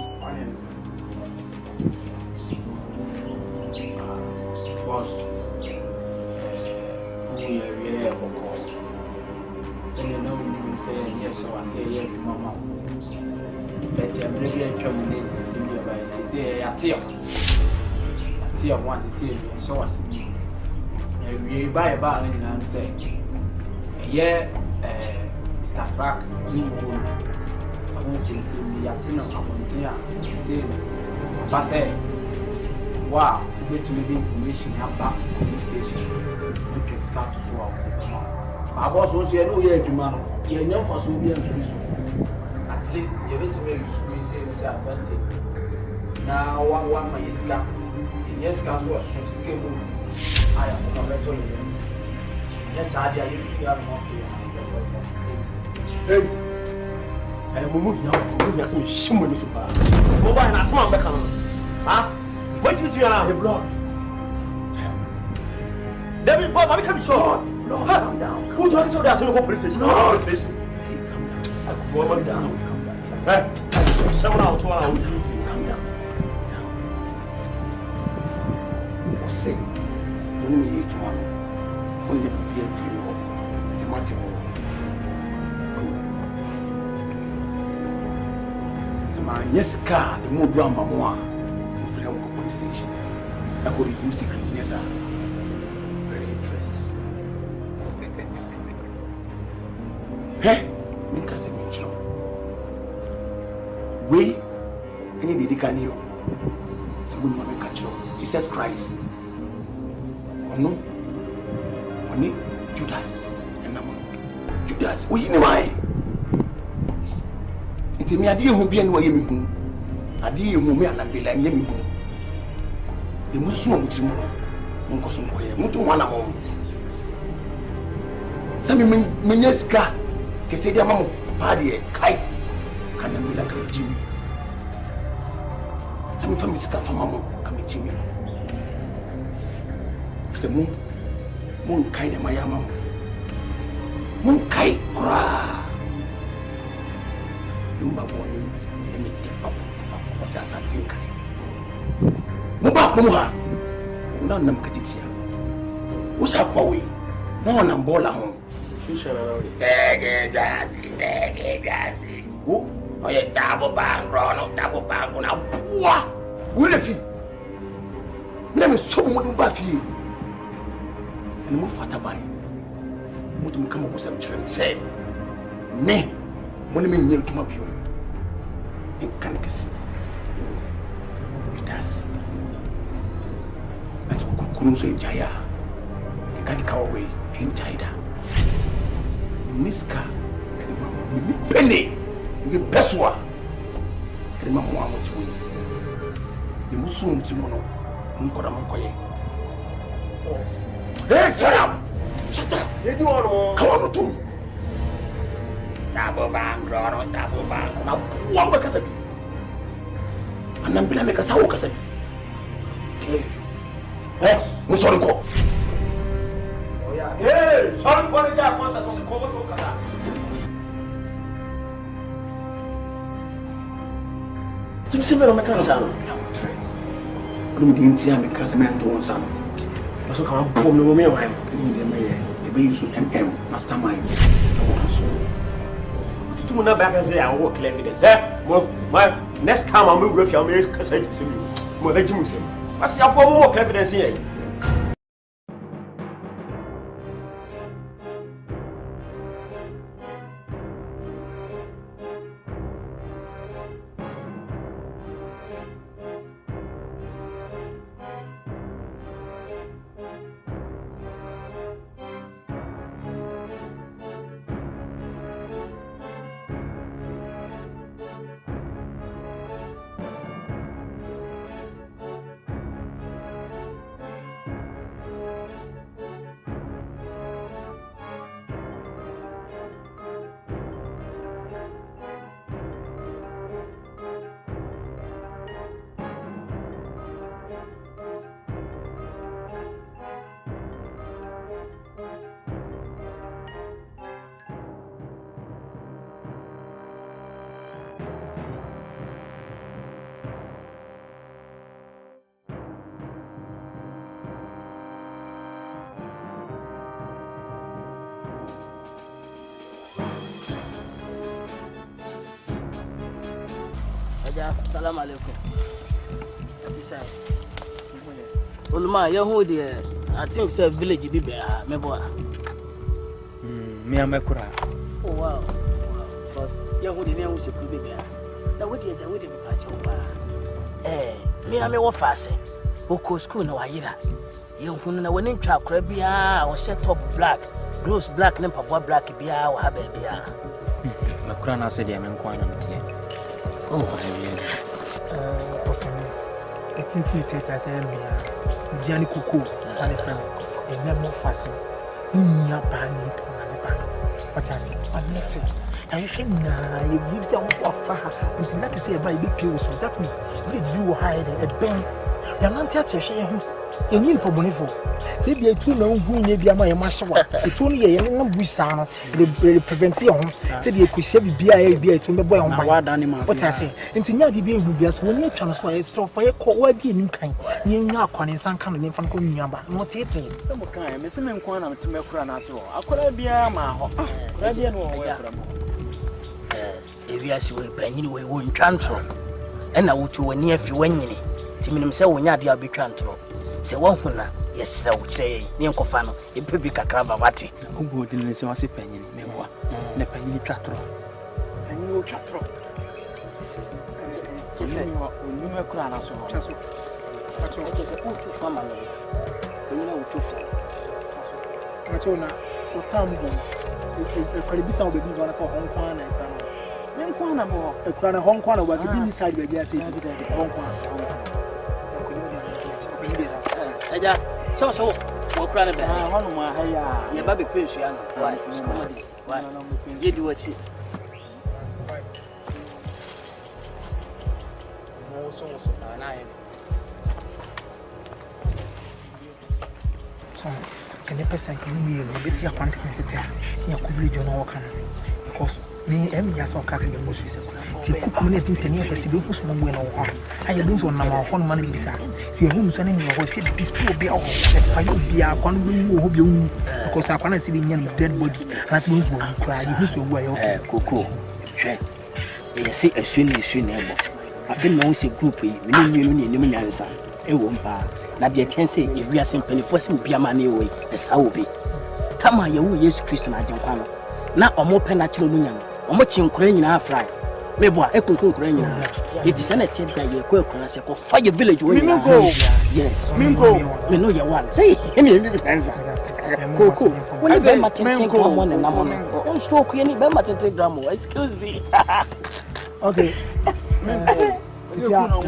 Boss, we are really a boss. So you know, you say, yes, so I say, yes, mama. But I'm really enjoying this senior by say I tell once it's so was we buy a bar and say yeah Mr. Crack you will I won't say the Atino say but say wow you get to the information about police station you can scout to our my boss wants you know here tomorrow you know for so be at least you get to make you say advantage now one my Islam yes can was I am going to tell you yes I did you have not hey I'm moving now you some shimo ni super mobile na some back on ah what you do now blood David Bob I come short no calm down who talking so that so police station no police station calm down hey someone out to calm down say when we eat one when the people to you automatic yes car the more drama more from the police station that could reduce secretness very interesting hey me can say me chino we any dedicanio so we want to catch you Jesus Christ no oni Judas enamo Judas oyi ni why iti mi ade hu bia ni waye mi hu ade hu mi anambela nya mi hu de musu mo mutiri mo nko so nko ye mutu ho na mo sami menya sika kese dia mamo pa de kai kanambela ka jimi sami fami sika fa mamo ka jimi se mun kai da mayama mun kai kura lumba boni ne me te papa ko sa satin kai mun ba ko mu ha nan nam katitia o sa kwawe na wannan bola ho shi shararawi tege gasi o oye tabo bangro no tabo bangu na bua wo le fi na me so mo ba fi ni mu fata bani mutum kama kusam ciran sai ne mun min ne tuma biyo in kan kasi mitas asu ko kunun so injaya ka di kawo we injaida miska ni pele ni peswa ni mamu wa mutu ni musu mutu mono mun ko da mun koye hey, shut up! Shut up! You do all come on to Tabo bang, Rono, Tabo bang. Now, one more casabi. And then Bila make us how casabi. Yes, Musorinko. So, yeah. Hey, sorry for the job, once I was a cover for Casa. You see me on the Casa? I'm going to see Casa man to one son. So come on, pull me with me. I'm the baby MM mastermind. To me, back and say I work evidence. My next time I'm going to go for your because I see you. My vegetable. I see a form more evidence here. Ja, salam alaikum. Atisa. Oluma, you who the I think say village be bear, me boy. Me amekura. Oh wow. Because you who the name was could be bear. That would you with him patch over. Me ame wo fase. Oko school na wayira. You who na woni twa kra bia o set top black. Gloves black nem papa black bia o ha bia. Makura na se dia me nkwa na mtie. Oh, okay. It's intimidated as I am. Gianni Cuckoo, funny friend, a memo fasten. Nya bani to my ban. What I say, unless I can you leave them far until not to say about big pills. That means village view hide a bang. You're not touching him. You need for Bonifo. Say be a 2 no who may be a my master. It's only a young buisano, the prevention. Say the equation be a to the boy on my word animal. What I say, and to not be able to when you transfer a straw for a cold game kind. You know, Connie San coming from Kunyamba, not eating. Some kind, Miss Menquana to make run as well. I could be a man. If you see what penny we won't transfer. And I would to a near few when you Timmy himself when you're be transfer. Say one huna, yes, I would say, Niancofano, a public acrabati. Who would in this was a penny, Memoir, and a penny chatro. And you chatro. You know, crown as well. That's a good family. You know, Matona, what time could be some baby one for Hong Kong and Ghana. Then Kwana more, a Ghana Hong Kong was the inside the gas in Hong Kong. So, what kind of one of my hair, your baby fish, why, you do what you can the person can be a bit your content in your coverage on all kind because me and me as well casting the most. Community to near the civil who's no way no harm. I lose on our phone money beside. See who's an enemy or said this poor bear or fire be a convent who you because I can't see the dead body as those who cry. Who's your way? Coco. You see a swing neighbor. I feel no group, you need answer. It won't bar. Now the attention if we are simply forcing be a money away, as I will be. Tama, you yes, Christian, I don't know. Now, or more penatural union, or much in Ukraine half right. Maybe I could Ukraine. It is an attempt that you could fire village. Mingo, yes, Mingo, we know your one. Say, any answer. Coco, when you bend my take one and number, don't stroke any Bema to take drama. Excuse me. Okay. You know,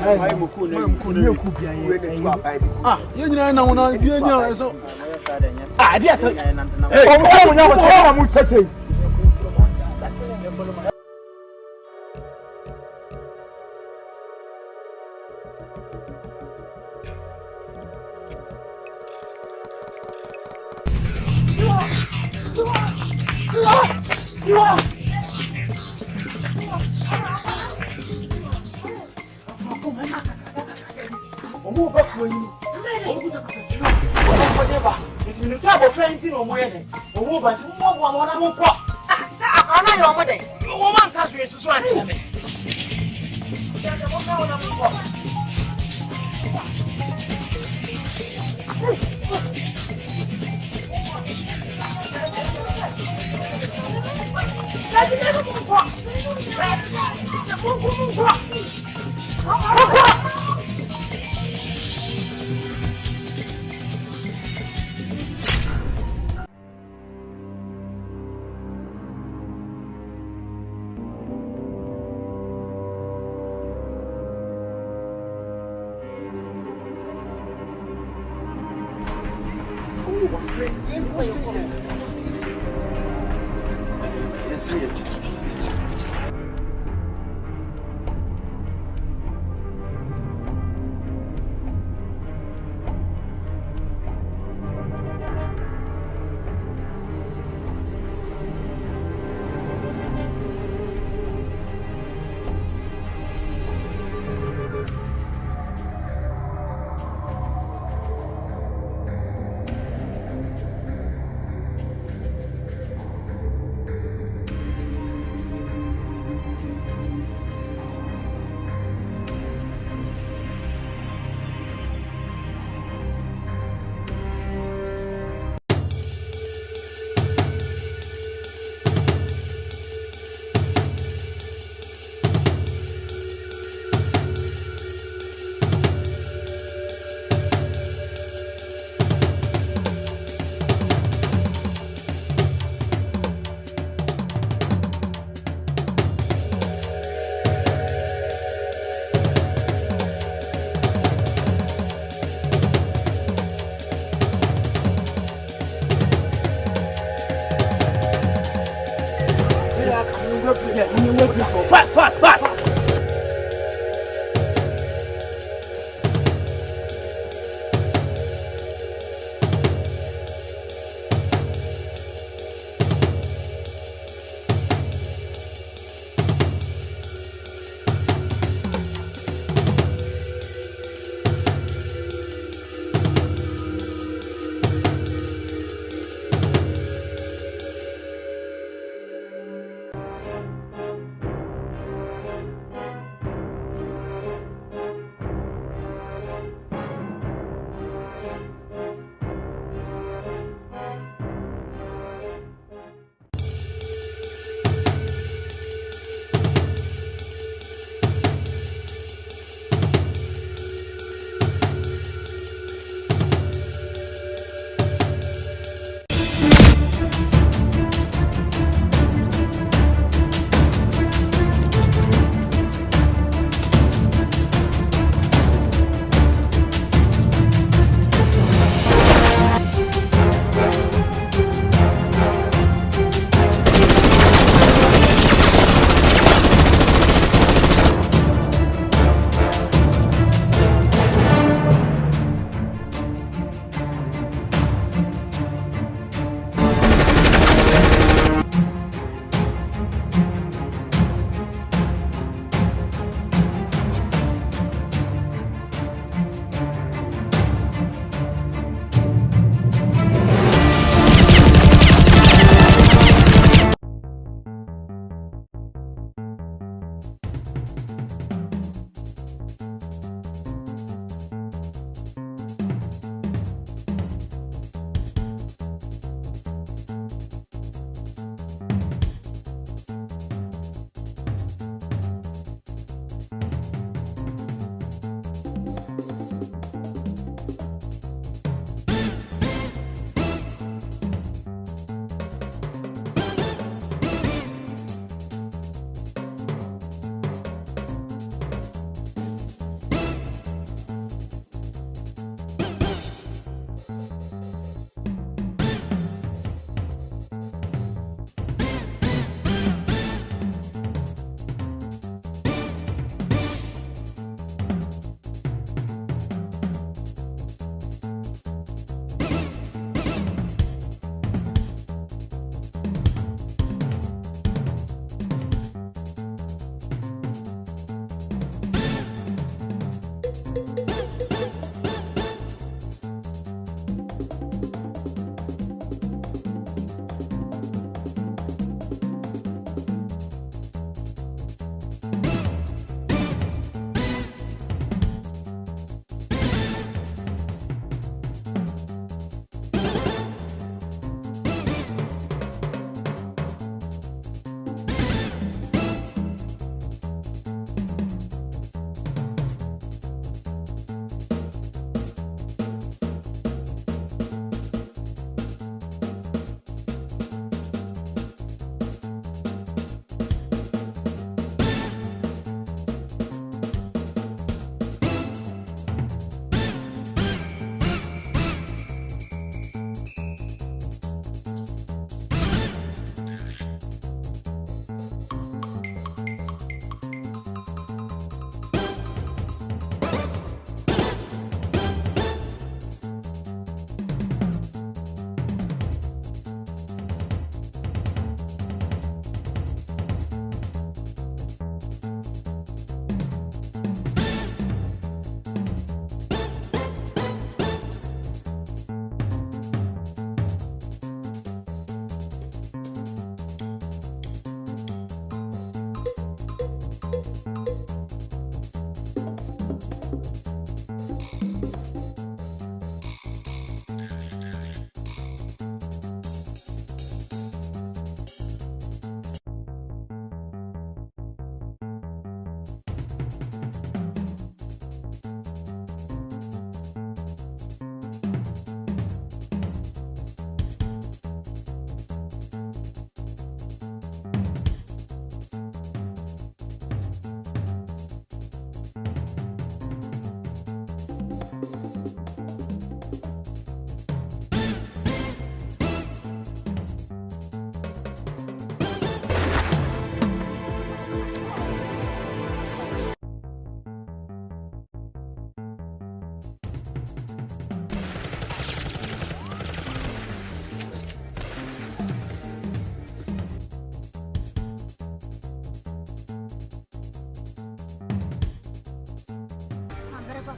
Fast.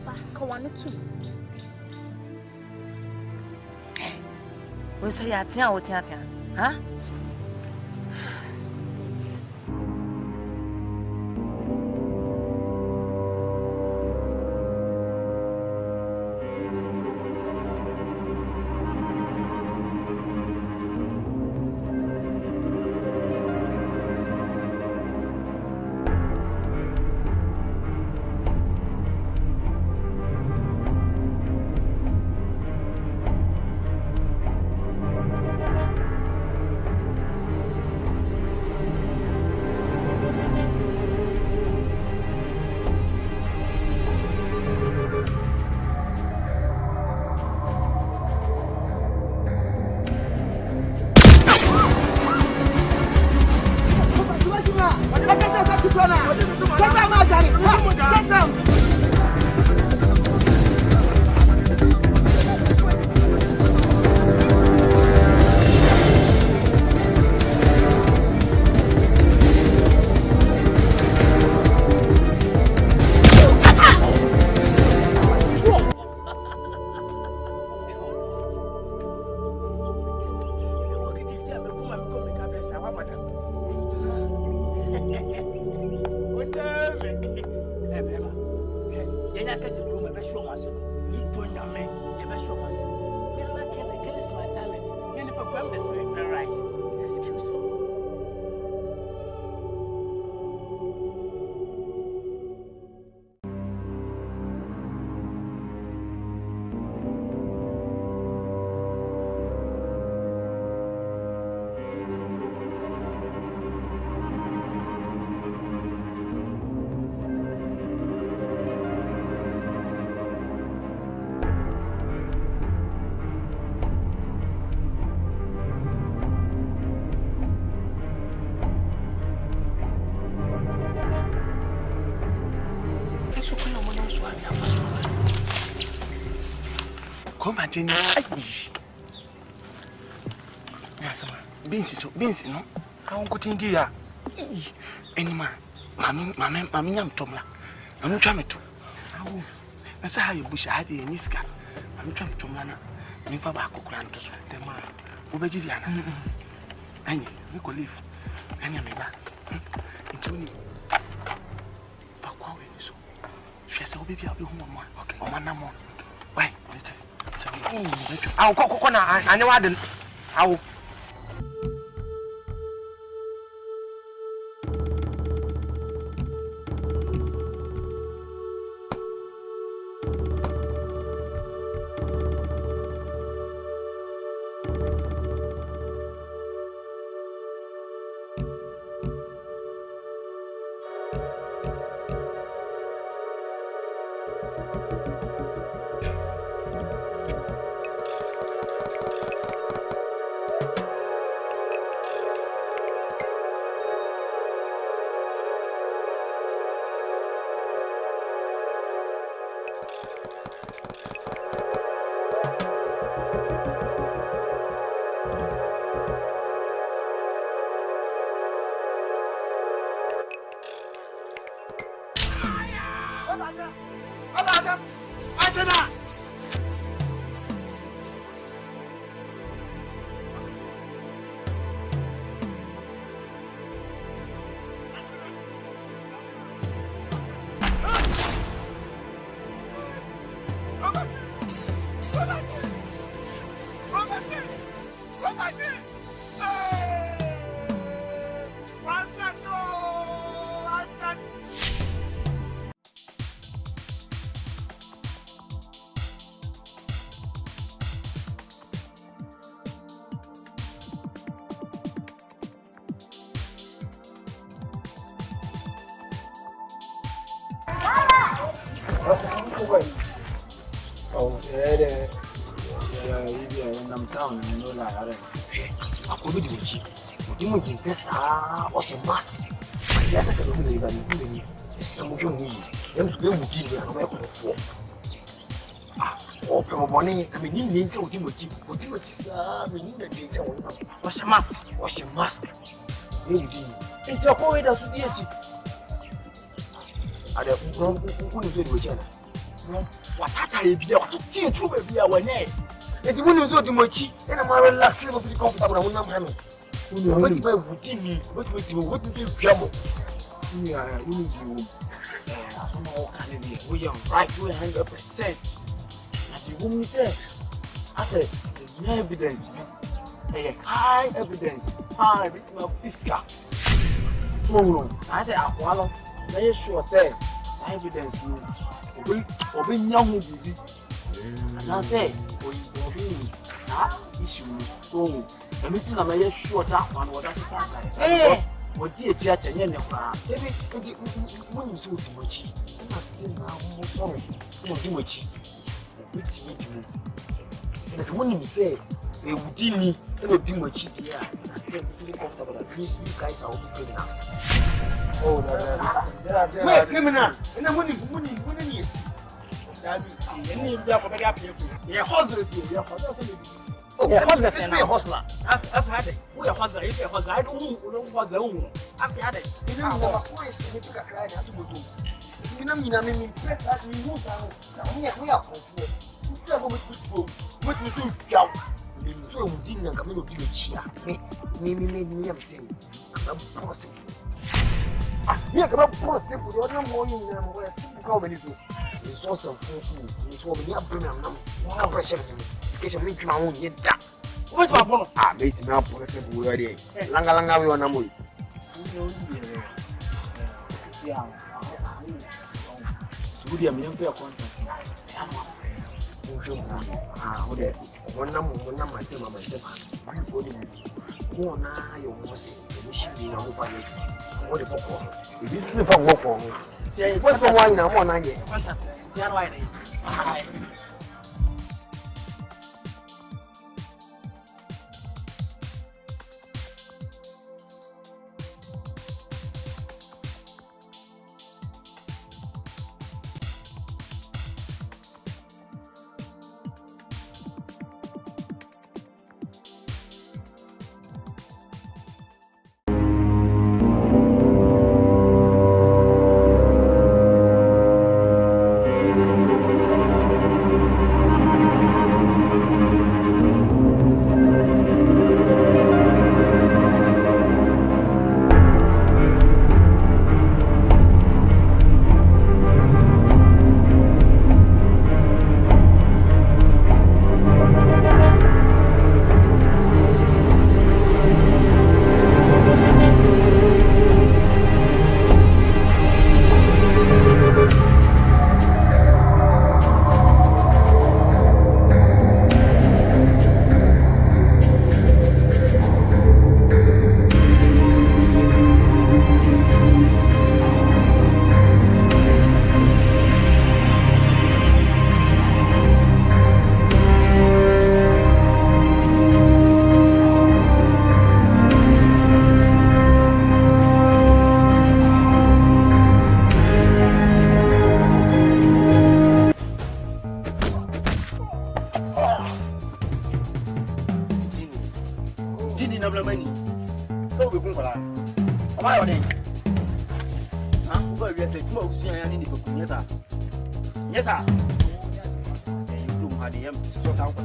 Papa, Kawana too. We say ya tia o tia tia. Huh? Beans, no? I won't go to India. Any man, Mammy, I'm Tomla. I'm trying to. That's how you bush had in this car. I'm trying to Tomlana. Me for back of Grantos, the man, Obejiana. And we could live. And I'm back. Into me. But what will you so? She said, baby, I'll be home. Okay, oh, man, more. Why? I'll go on. I know I didn't. How? Oh, yeah, I'm down, you know, like, I could be cheap. You would be best, or a mask. Yes, I can believe that some of you need. Them to be with you and welcome for. Oh, probably, I mean, you need to do what you sir, we need a data. Wash a mask. It's a poet as to the I don't know who is it with Jenna. Watata ebia watutie chuma ebia wane. Eti woni nso di mochi, e na ma relax no feel comfortable na wonam ha no. Woni ba wuti ni, woti se piamo. Woni di asoma o kan ni, we are right 100%. Na di woni say, I said, no evidence. High evidence. High victim of fiscal. No. I said, Aqualo, very sure, say, evidence. Obi nyahu bibi. And I say, Obi issue. So, the meeting I'm very sure that one was that. Hey, what dear church and any of that. Maybe when you saw Timochi, you must still now more sorry. No, Timochi. Which meeting? And when you say, we would deem me, and we do my cheat here, I still feeling comfortable that please, you guys are also criminals. Oh, no. Wait, criminals! And then when you is. You're hustlers here, you're hustlers. Oh, let's be a hustler. I've had it. We are hustler. If you're a hustler, I don't hustle. I've had it. You know, I was going to say, I tried to go to. You know, I mean, press that we move down. We are confused. What we do, Joe. So we didn't come in with the chair. Me, I'm saying, I'm possible. Me, I'm possible. You're not more in them where simple many so. The source of function is what we have bring them now. What pressure? Sketch me to my own yet. What about ah, mate, me up possible already. Langa, we want to move. See how. To be a million fair contract. One number, my tema, my tema. More now, you must see the machine in our open. What the fuck? If this is from walk on, what's the wine now? One night, Yes, sir. You do have the sort out what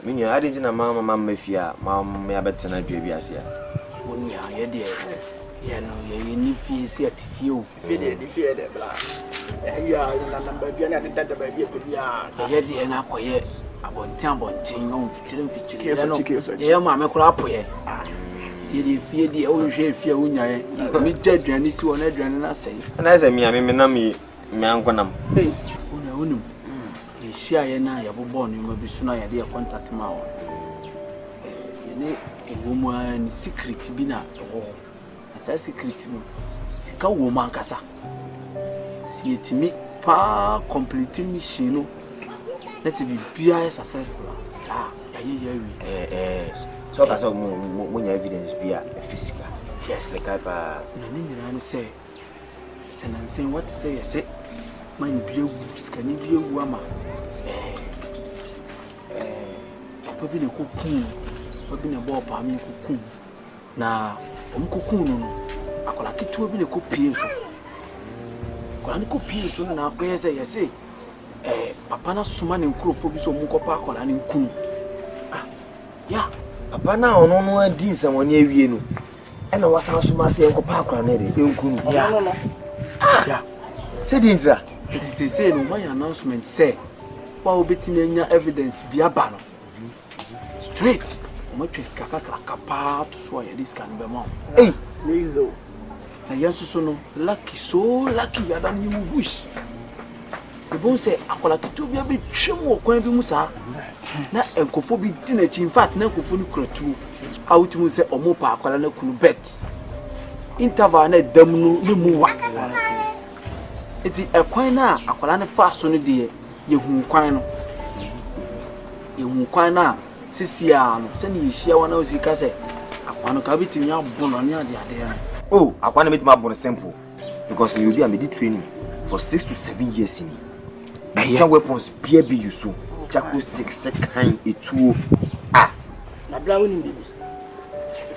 Minya, I didn't know Mamma Mafia, Mamma Mabetana Javiasia. When you are here, you know, you need to see a few. Fear the black. You are in a number of years that the baby could be a yet the anaquay about Tambonting on featuring the mamma crop here. Did you fear the old fear when you meet dead and is one and I say, and as a Miami, Manquanam. Hey, Unum. Share and I have born, you may be sooner a dear contact mouth. A woman secret bina, as a secret, Sika woman casa. See it to me, pa completing machine. Let's be successful. Ah, so as when evidence be a physical. Yes, the Kaipa. No, say, and say what to say, I say, mine be a scanning be a woman. Papa be a cocoon, Papa be a ball, Pammy cocoon. Now, cocoon, I call a kid to be a copy. Ko pie so na akwa say yesi papa na suma ne nkrofo bi so mu kopa akola ne nkunu ya papa na ono no adi nsam ne awie no e na wasa suma se nkopa akola ne de nkunu no ya say di ntra it is say no my announcement say wa obetimi anya evidence bi aba no straight o ma twes kakaka kapa to so ya this can be mom Nezo. Na yansu no lucky so lucky yadan yimu bush. The bon say akola kitu bia be twem okwan bi musa. Na enkofo bi di na chi in fact na enkofo ni kuratu. Out mu say omo pa akola na kunu bet. Interval na dam no ne mu wa. Eti ekwan na akola ne fa so no de yehu kwan no. Yehu kwan na sisia no se ne yehia wa na osika say akwano ka bitimi abono ne ade ade. Oh, I want to make my body simple because we will be a medi training for 6 to 7 years in it. Some weapons be you so. Jackals take second a two. Na bla woni bibi.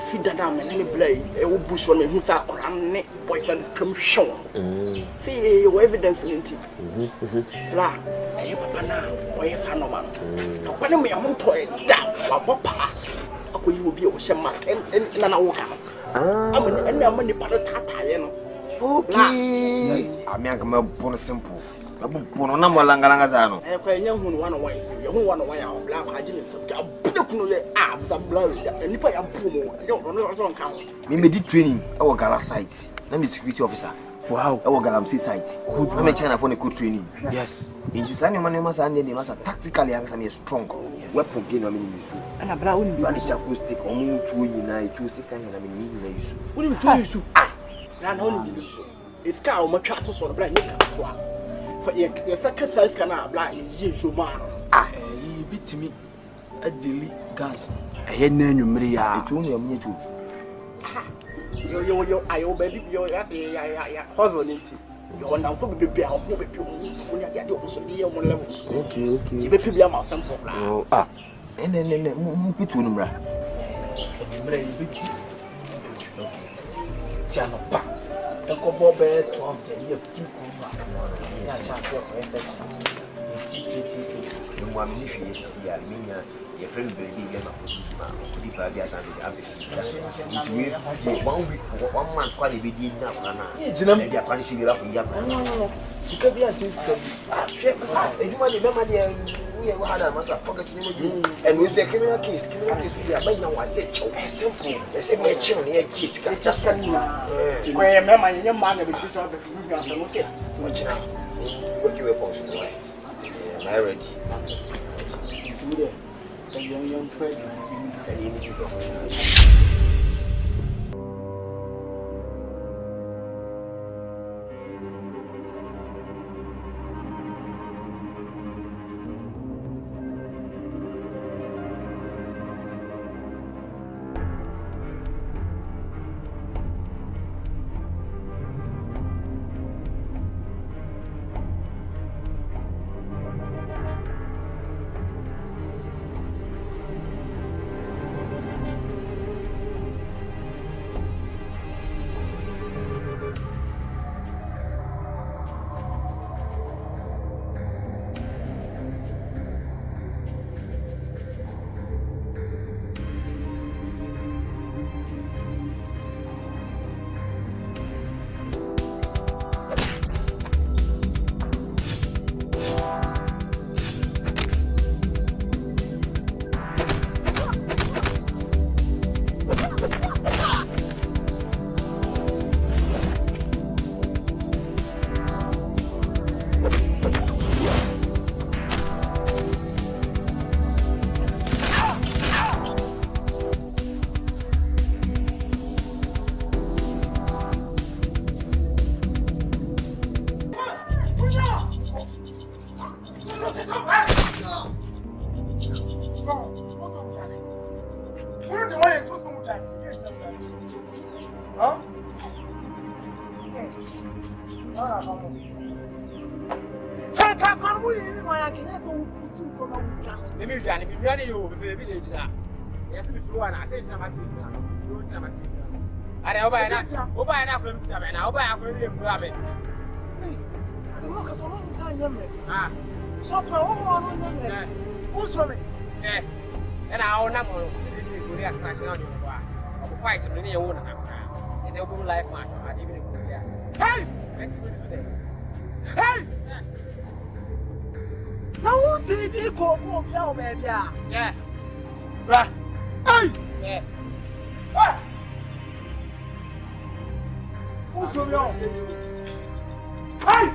Feed that down me play. E wo bush on me hu sa koran ne boyfriend scream show. See your evidence in it. Bla, e papa na o ye fa no man. To kwa ne me ho toy da wa papa. Akoyi obi o hye mask en na wo ka. I'm the Palatata. Okay. Yes, I mean, I'm a bonus simple. I'm a bonus number Langalangazano. I know who one away. You want to wear our black hygienist. I'm putting your abs and blood. And if I am poor, you don't count. We did training our Gala site. Let me security officer. Wow, our Galamsey site. Good. I'm a China for a good training. Yes. In the Sunday, my name was Andy, they must tactically have some strong weapon gain. I mean, and a brown acoustic or move to unite 2 seconds. I mean, you what do you tell you? Not only this, it's cow, my cat to sort of blind. For your second size cannot blind you, so man. You beat me at the gas. I had none of Maria. It only a minute too. Yo, baby, your husband. You are now for the bear, who be when you get also be on levels. Okay. You may be a mouse and pop. And then between them. Tiano pa. The cobo bed to obtain your few over. Yes, your friend baby get up to the party as it means 1 week, 1 month, quite a bit enough. They are punishing you up in Japan. No. She could be at this. You want to remember we had a master forget to and we say criminal case, we are by now. I said, simple. They say, my children here, kiss, just can you. Where remember your man with this other watch now. What you were possible. I ready. A young pregnant. Saka kwa mu yi mo ya kenya so uti ko na utwa. Me me dwane yo baby le jina. Ya se bifuru ana ase jina mati. Bifuru jina mati. Are oba ya na ko mi tabe na oba ya ko mi emu ame. Ase mo ka so no nsa nyame. Ah. So to wo mo no nyame. Wo so me. And I own up on the Korea catching on your bar. I'll fight him in your own. And they'll go life match. I even hey! Next minute today. Hey! Now, who did you call for your baby? Yeah. Hey! Yeah. Who's from your? Hey!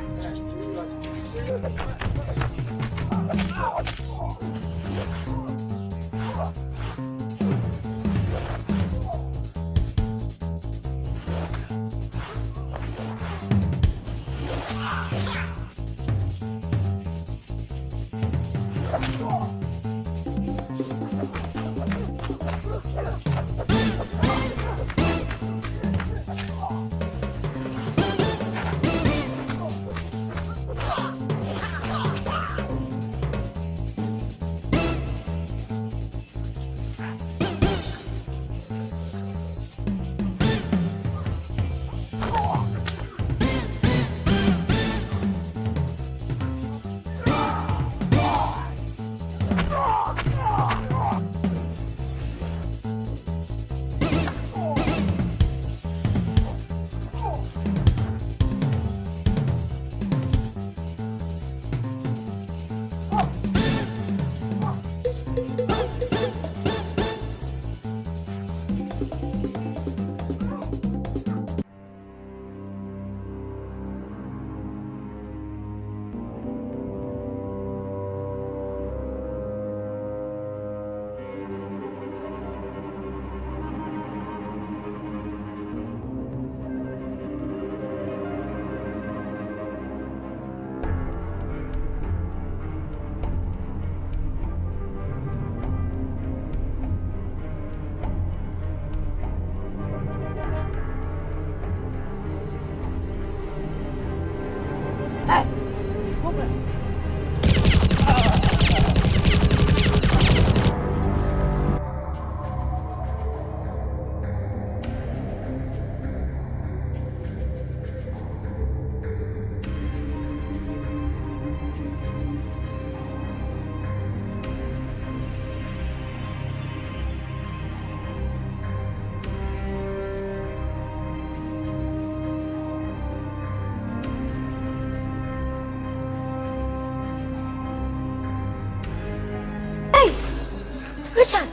Richard,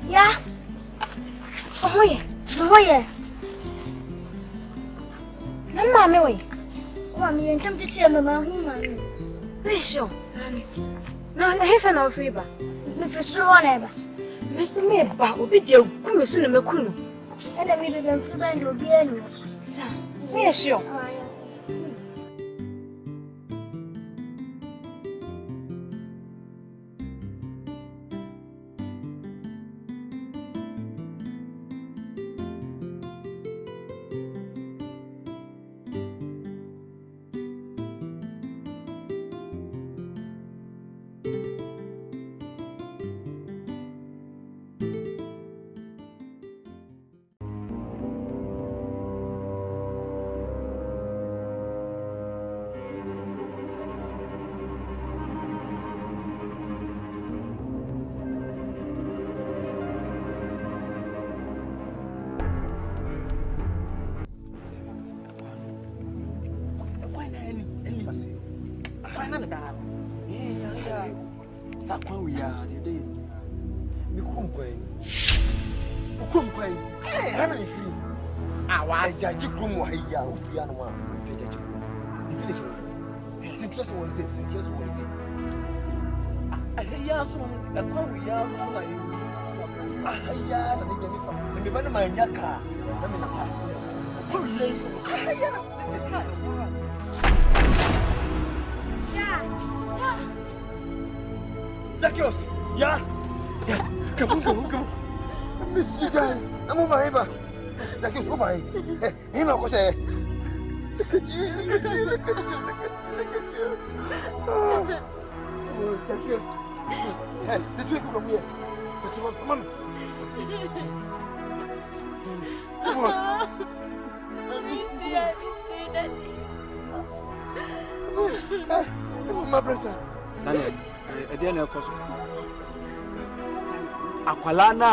yeah? Oh yeah. No, mommy, wait. Mommy, and come to tell me, mommy. Wait, sure. No, I have no fever. If so, whatever. Mr. Me, but will be dear, come soon and Macuno. And I made them feel and you'll be anyway. Sir, me sure. Jaji Krum wa hiya ofiri anu ma pe jaji Krum the village interest won say hiya so e kwa wi ya so na yi hiya na me gemi fa se me ba na ma nya ka na me na pa ko le so hiya na se ka Zacchaeus yeah come on I missed you guys I'm over here Zacchaeus over here. Hey, him na ko say. Look at you. Oh, Zacchaeus. Hey, the two come here. Come on. Come on. My brother. Daniel, again, of course. Aqualana,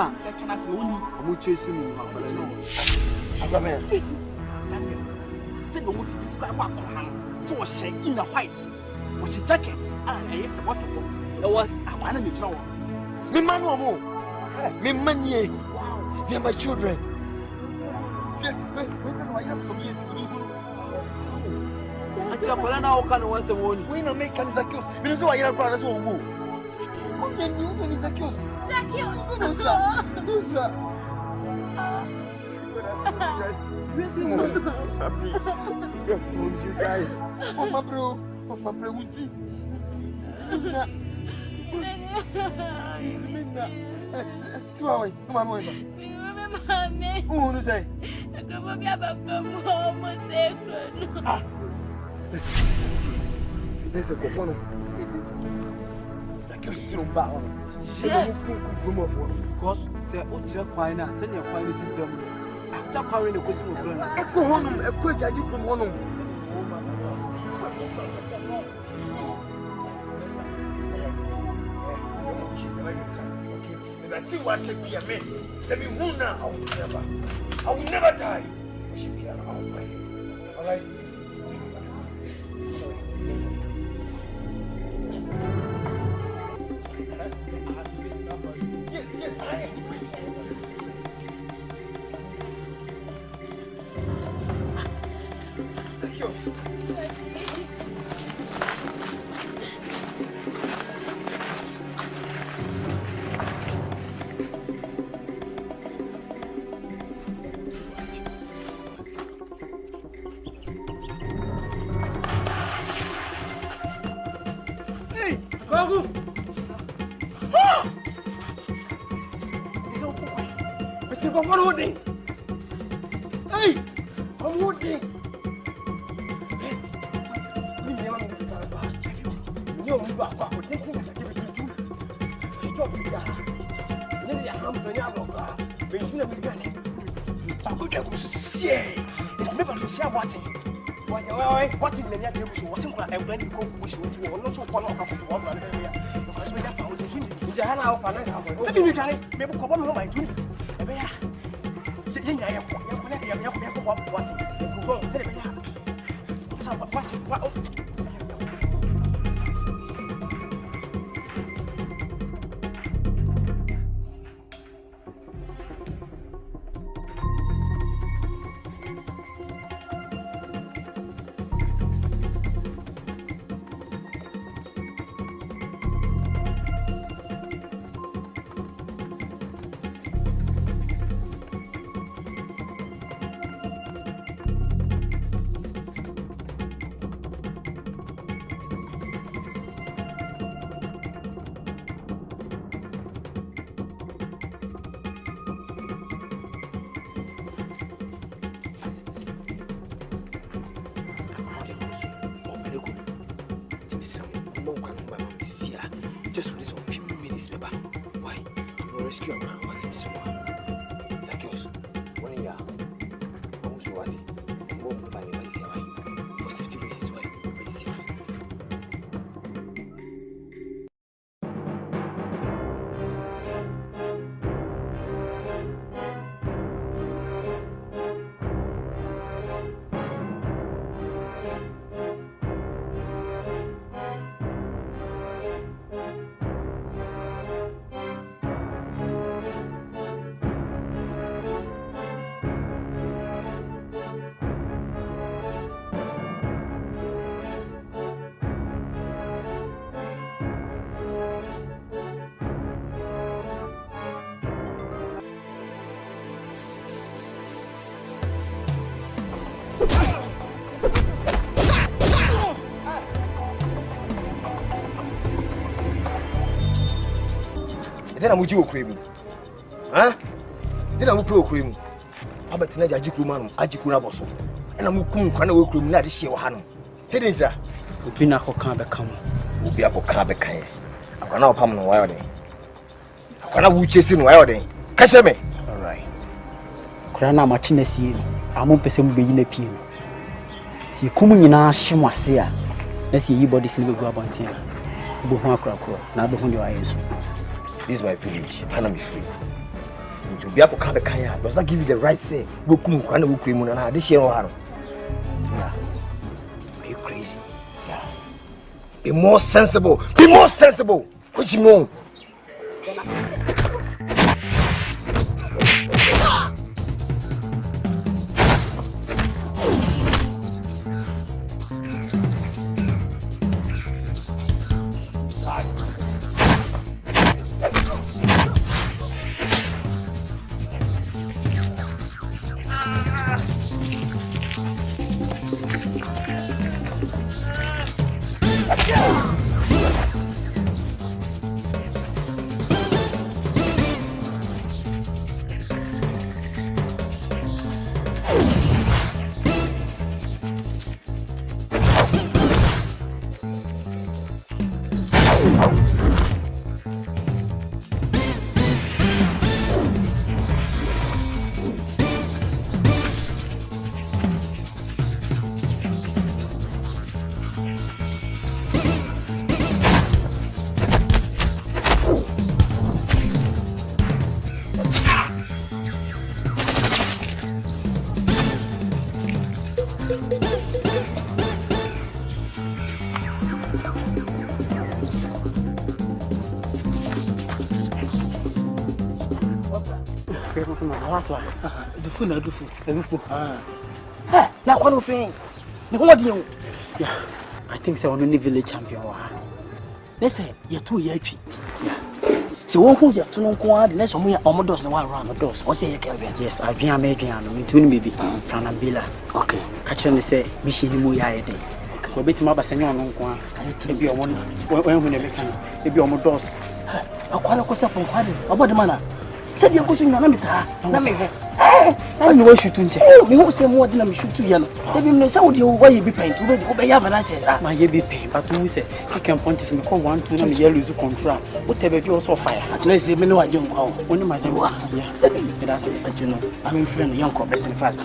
I'm chasing you. Aquaman. Daniel, say the most describe Aquaman. So was she in the white? Was she jacket? Yes, what's it? It was Aquaman in the tower. Me man no more. Me money. They are my children. Wait, why you from here? Until Aqualana can once a one. We no make any Zacchaeus. We don't say why you are proud as well. Who is Zacchaeus? Zacchaeus. No, sir. Happy. You guys. Oh my bro. Listen, yes. Because say Utra Quina, send your Quina is in them. After powering the question of Brandon, a quick judge from one. I think what should be a man. Send me who now? I will never die. I should be around by you. All right. Yes, I am. Zacchaeus. What would they? Hey, I'm wooding. You are protecting the activity. You don't be there. You need a hand for your dog. But you never get it. I could go see it. It's never to share what in the near table. What's in and when you go, which you will not so follow up on one area. Because we have found it. It's a hand out for an hour. Maybe you can maybe come on my duty. What? Just for this one few minutes, Baba. Why? I'm gonna rescue him. What's his name? Zacchaeus. One year. I'm so busy. I'm going to buy my CI. For safety reasons, why? Then I'm with you, Cream. Huh? Then I'm with you, Cream. I'm a teenager, Ajikru man, Ajikru Bosso. na mukum kwa na wokrum na de hye wo ha no se de nzira obi na akɔka bɛka mo obi akɔka bɛka ye akwana opam no wayo den akwana wuchesi no wayo den ka hye me all right kura na machi na sie no amo pese mu beyi na pie no si kum nyina hye mo ase a na si yi body sin begu abonten a bo ho akrakro na do ho de waye so. This is my village. I cannot be free. To be able to come back does not give you the right say. Go come and we cream and this year. Yeah. Are you crazy? Yeah. Be more sensible. Be more sensible. What you mean? Yeah, I think so. Only village champion. Let's say you're too yappy. Yeah. So one who you're too long, the next one we are almost the one around the doors. Or say you can be. Yes, I've been a major and me too, maybe from Ambilla. Okay. Catching the say, Michi Muya. We'll beat him up as anyone on one. Maybe a one when we never can. Maybe almost doors. A quality up on Quadi about the manner. Said you're going to Namita. I know what you do. You won't say more than I'm shooting yellow. Maybe no sound you why you be painted. Obey Yavanaches. My ye pain, but who said he can point it in the call 1 to them yellow to control. Whatever you also fire. At least you know I don't go. Only my dear. Yeah, that's it. But you know, I'm in friend young couple fast.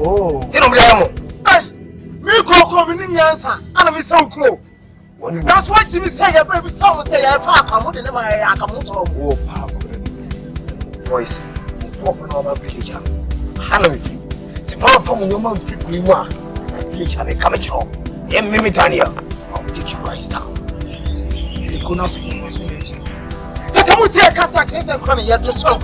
Oh, you don't me go come in answer. And we so cool. That's what Jimmy say. Your baby song say, I come with the name I come to. Oh, voice. Walk on our village. Halloween. C'est pas comme nous, mon petit village, avec Camacho. Mimi Daniel, I'll take you guys down. Come on, take us a case and come here to solve.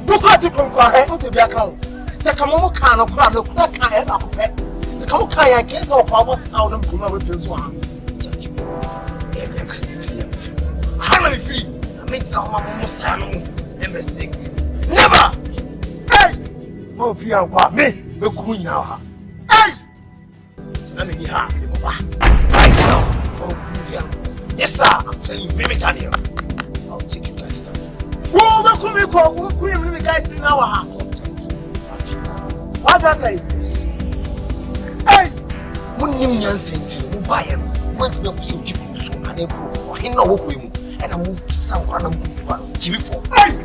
Look at it from Quahan to be account. The Kamamo can of crowd, look like I have a pet. The Kamokai against our power out of Kuma with this one. How many free? I mean, Mama Salon, embassy. Never! Hey! Oh, you are what me, the Queen now. Hey! Let me be happy. Right now. Oh, yes, sir. I'm saying, Mimi Daniel. I'll take you guys down. Whoa, what can we call? What can we guys do now? What does I say? Hey! Munim Yansen, who buy him, went to the Suji, and they prove him no work with him, and I moved to some kind of Jimmy for. Hey!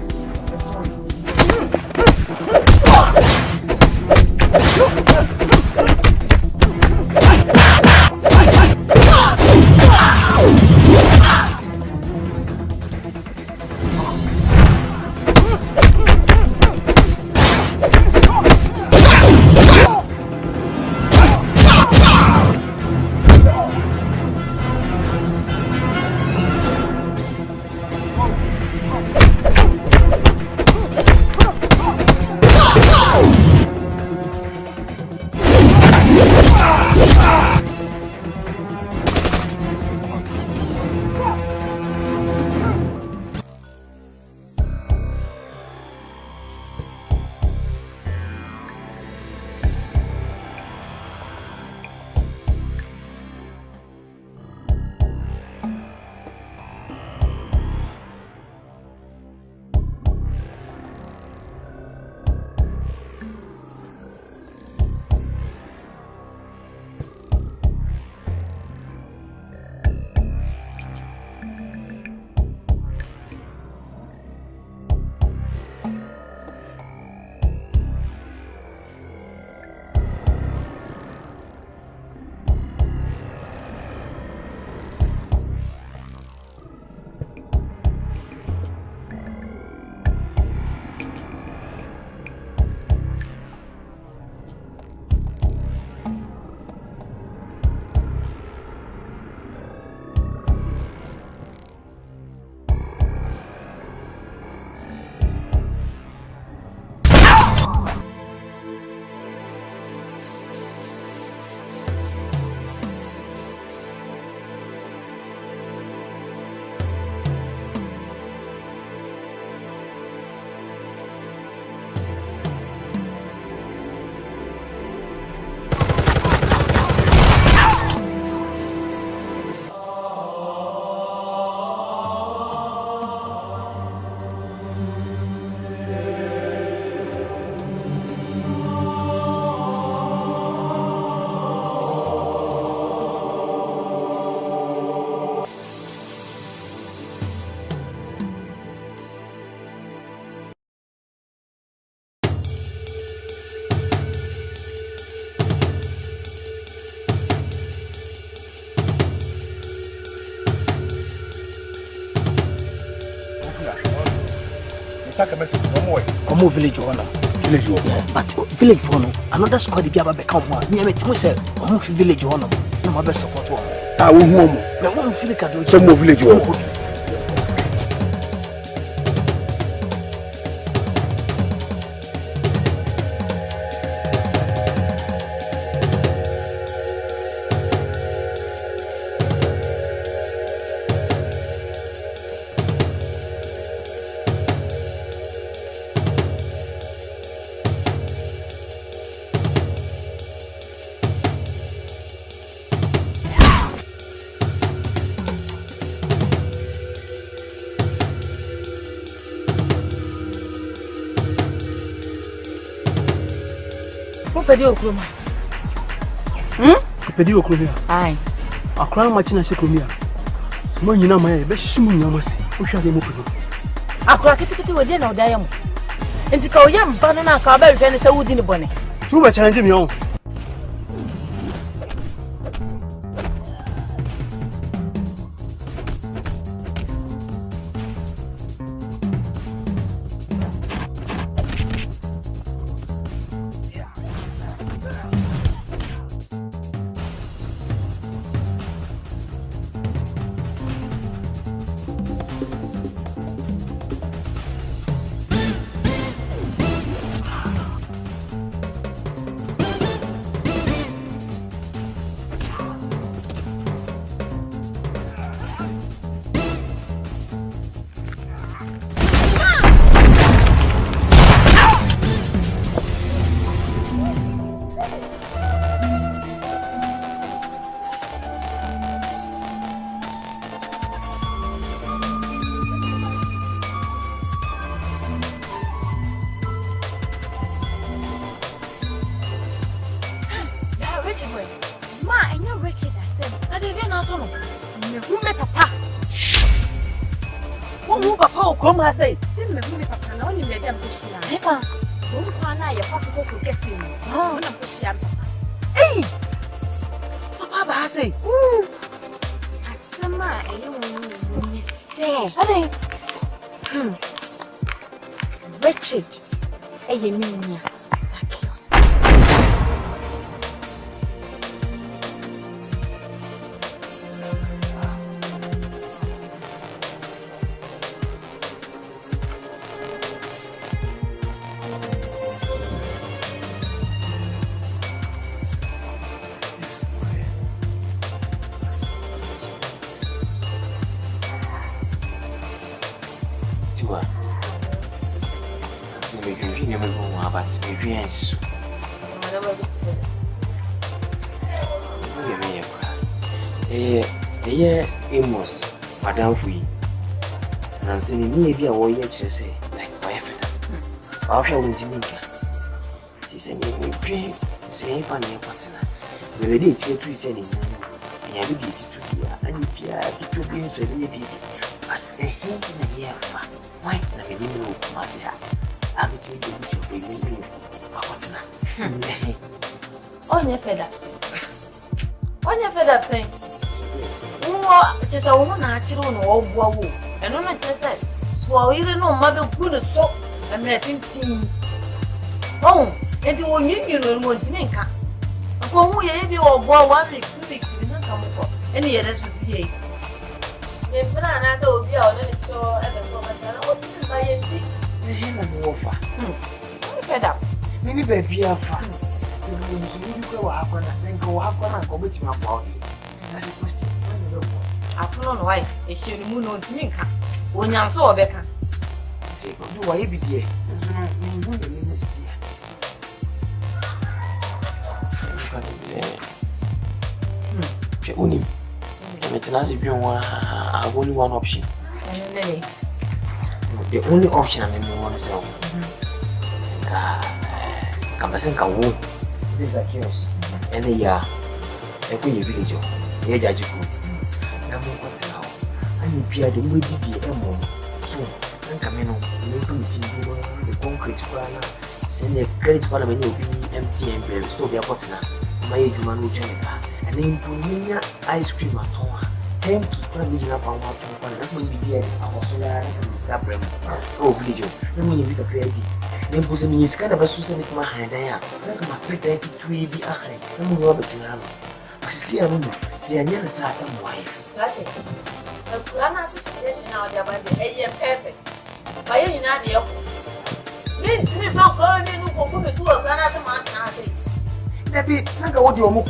Omo village one. Village one. But village one. Another squad the biaba become one. Near me to say, Omo village one. No my best support one. Ah, we mom. Me won feel ka do. Some village one. Pedi okroma. Pedi okroma. Ai. Akran machina se kromia. Smo nyina ma e be shimu nyama se. O hwa de mo pedi. Akra kitikiti we de na oda yam. Enti ka oyam ba no na ka ba hwe ne se wudi ni bone. Tu be challenge mi on. me hume papa. Wo papa o kom ha say, se me hume papa na oni me dem pushia. Hepa. Wo kwa na ye faso ko kesi ni. Wo na pushia papa. Hey! Papa ba say. Asama eyo me say. Ade. Richard. Eye me nya. Zacchaeus. Tiwa. Asi me dwi ne me bo aba ti me dwi enso. Amos, Madam Free. Nancy, ni be a warrior, say, like my friend. I'll show him to me. She said, me dream, say, funny partner. We ready to get to sending. I have it to be, and if you are to be so neat, but a hand in a year, why not a new Marcia? I'm to do for you. On your fed up thing. On your fed up thing. Just a woman natural or woo, and on a test, so you don't know mother good soap and letting tea. Oh, and you will you know what to make. For who you or boy 1 week, 2 weeks, you don't come for any other society. The banana will be out and so ever so much. I don't want to buy anything. The hen and wafer. Fed up. Many baby are fun. So you go up and go up and go with my body. That's a question. I don't know why a shady moon on me. When you saw Becca, say, do I be there? Only, only one option. The only option I want to sell. Campasing can woo. This is curious. And a year, a queen village, a judge. And Pierre the way did the so I'm coming on the concrete planner, send a credit parliament will be empty and very store their partner. My age man will join and then put ice cream at home. Thank you for meeting up on what that's when we get our solar and start brem. Oh, village, let me be credit. Then put some is kind of a susan with my hand there. Like my pretend to be a high. I'm Robert in Arrow. I see a woman, see a near side of wife. The plan has a suggestion out there by the AM perfect. By any idea. Me found Colonel who will put to a plan at the mountain. There be Sanga what you are more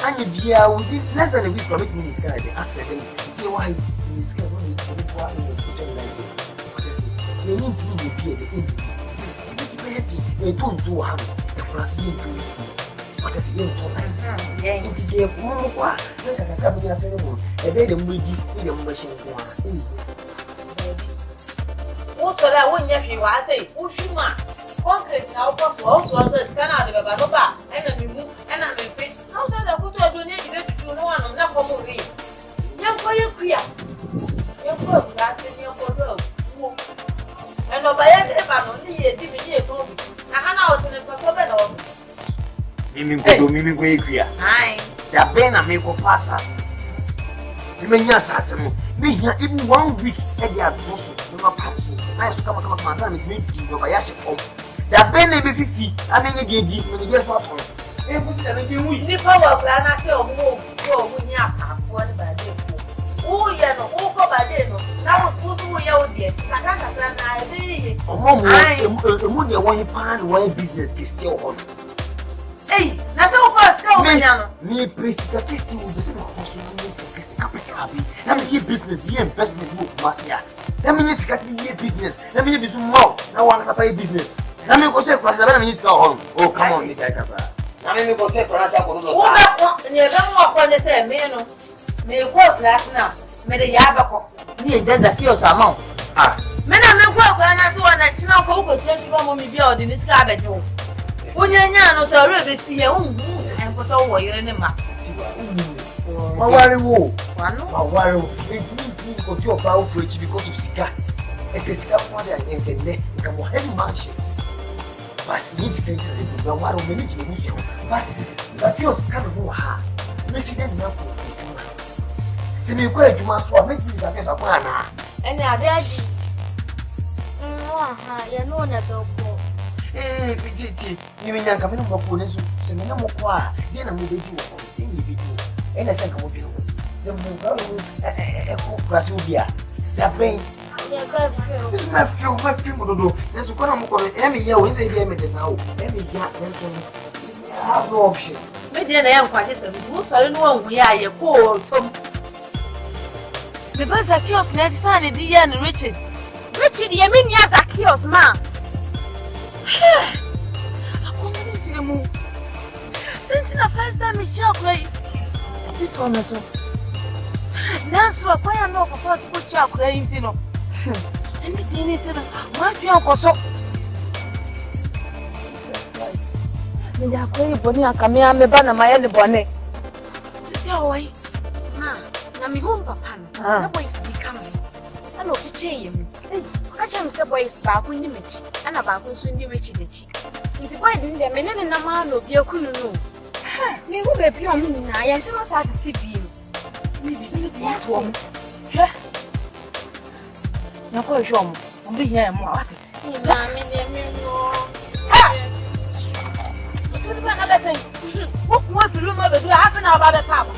and you be within less than a week from it in this guy. I said, you see why in this guy only for the one in the kitchen like this. They need to be at the end. It's pretty, they don't so have a Brazilian police. What is the end? It gave Mumwa, look at the cabinet ceremony, a bed of Muji with a machine. What I wouldn't have you, I say, Ushuma. Concrete now possible also as can out of a baba, and a move, and I'm in face. How should I put a donation to no one on that movie? Young for your queer. Young for that's in your photo. And no by only a DVD movie. I was in a photo. Mimi go queer. Aye. The pen and make pass us. You may just me here even 1 week at the apostle. No passing. I should come with me to your Bayashi form. The pen may be 50. I mean, again, deep when you get what on. It was a new power plan. I say, oh, when you are one by day. Oh, yeah, no, oh, by day. That was supposed to be your dear. I can't plan. I say, oh, Mama, one pound, one business is still on. Hey, that's all for me, basically, Casey will be saying, also, let me give business, be investment book, Marcia. Let me get business. Let me be some more. Now, one is a pay business. Let me go say, let me go home. Oh, come on, let me go say, oh, and you don't walk on the same man. May you work last now. May the Yabako need the feels amount. Ah, men are work when I do an additional focus. Let's go, me build in this garbage. When you're not so ready to see you, and put over your name. My worry wo. My worry. It means go to your bow for it because of Sika. If you Sika one day and then come on heavy mansions. But this can't be the one who needs to be so. But Zakios can't go hard. President Melko. See me go to my swap, make me that is a banana. And I did. You know that dog. Eh, Pitty, you mean I'm coming up with this? Send me no more quiet. Then I'm moving to a individual. And I think I will be a Crasubia. That pain. This is my few, do. There's a corner of Emmy. You always say, Emmy, this out. Emmy, I have no option. Maybe I am quite a boost. I don't know we are your poor. The birds are kiosk next time, dear and Richard. Richard, you mean yes, a kiosk, ma? I couldn't see a move. Since the first time Michelle Clay, you told me so. Now, so I am not for to put your claim, you know. Anything it's in my uncle so. You are going to Bonnie and Camilla, me banner my elbow bonnet. Sit away. Ma, I'm home, papa. The boys be coming. I know to change him. Catch him, some boys back when you meet, and about to swing the rich the cheek. It's quite in the minute and a man of your canoe. Me will be on me now, and so was at the TV. Maybe it's at home. Now, call your mom. I'll be here more. Another thing. What wants to look over do half an hour about the papa?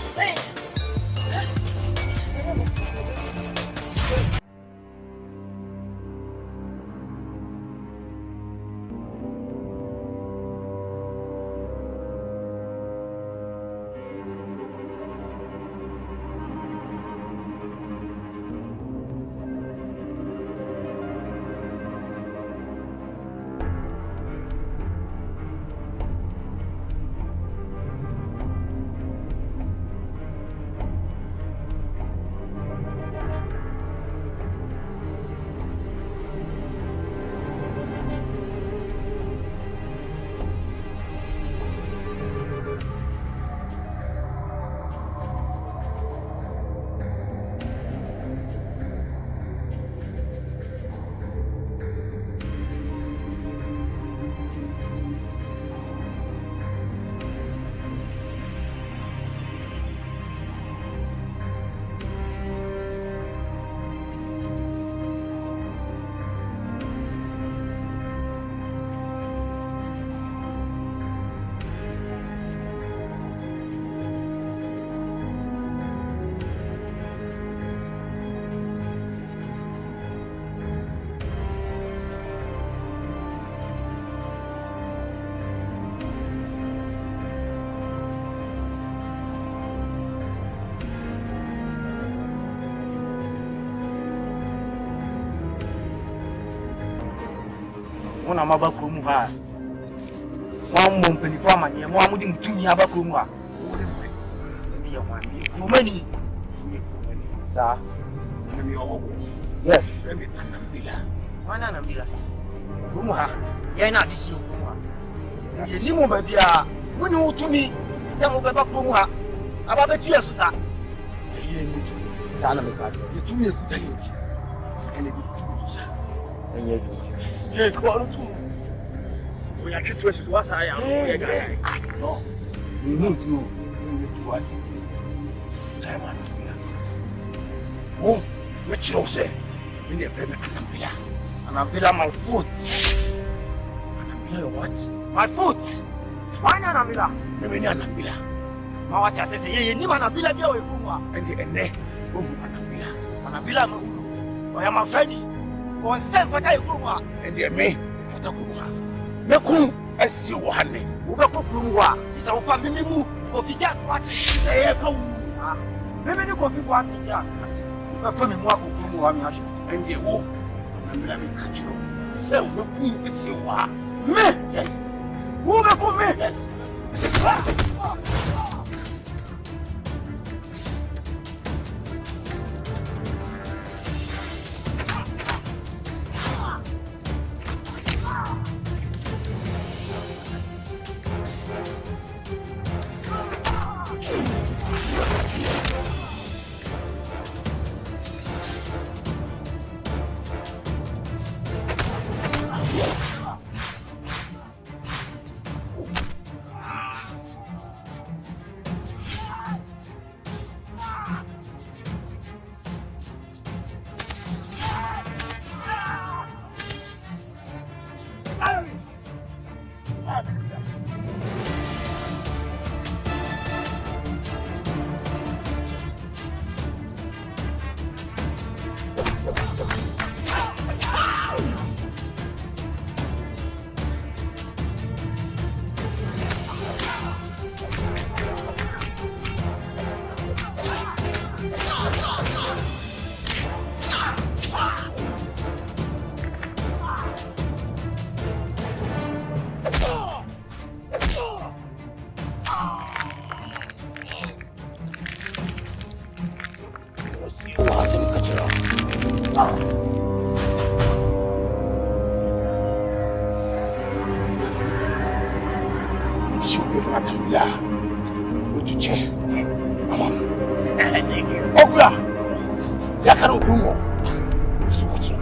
One of my backroom, one month penny for money, and one wouldn't do me a backroom. Too many, sir. Yes, one Anambila. Rumha, you're not this year. You knew, baby, when you to me, some of the backroom about the years, sir. You told me a good day, and it was, and you. Yeah, call too. We are treated what I am. No, you need to try. Oh, which you say? In the family, Anambila, my foot. Anambila, what? My foot. Why not Anambila? The many Anambila. My watch says, you need Anambila, and the ene, Anambila, I am a friend. On send for that Kuma and the me for the Kuma. Mekum, as you want me, Ubakuma, is our family move of the just what they have come. Maybe you could be what in Jack. The family walk of Kuma and the walk. And let me catch you. So, no food is you are. Me, yes. Ubakuma, yes. Alhamdulillah. Utu che. Come on. Ogla. Ya kanu kumo. Sukuchi.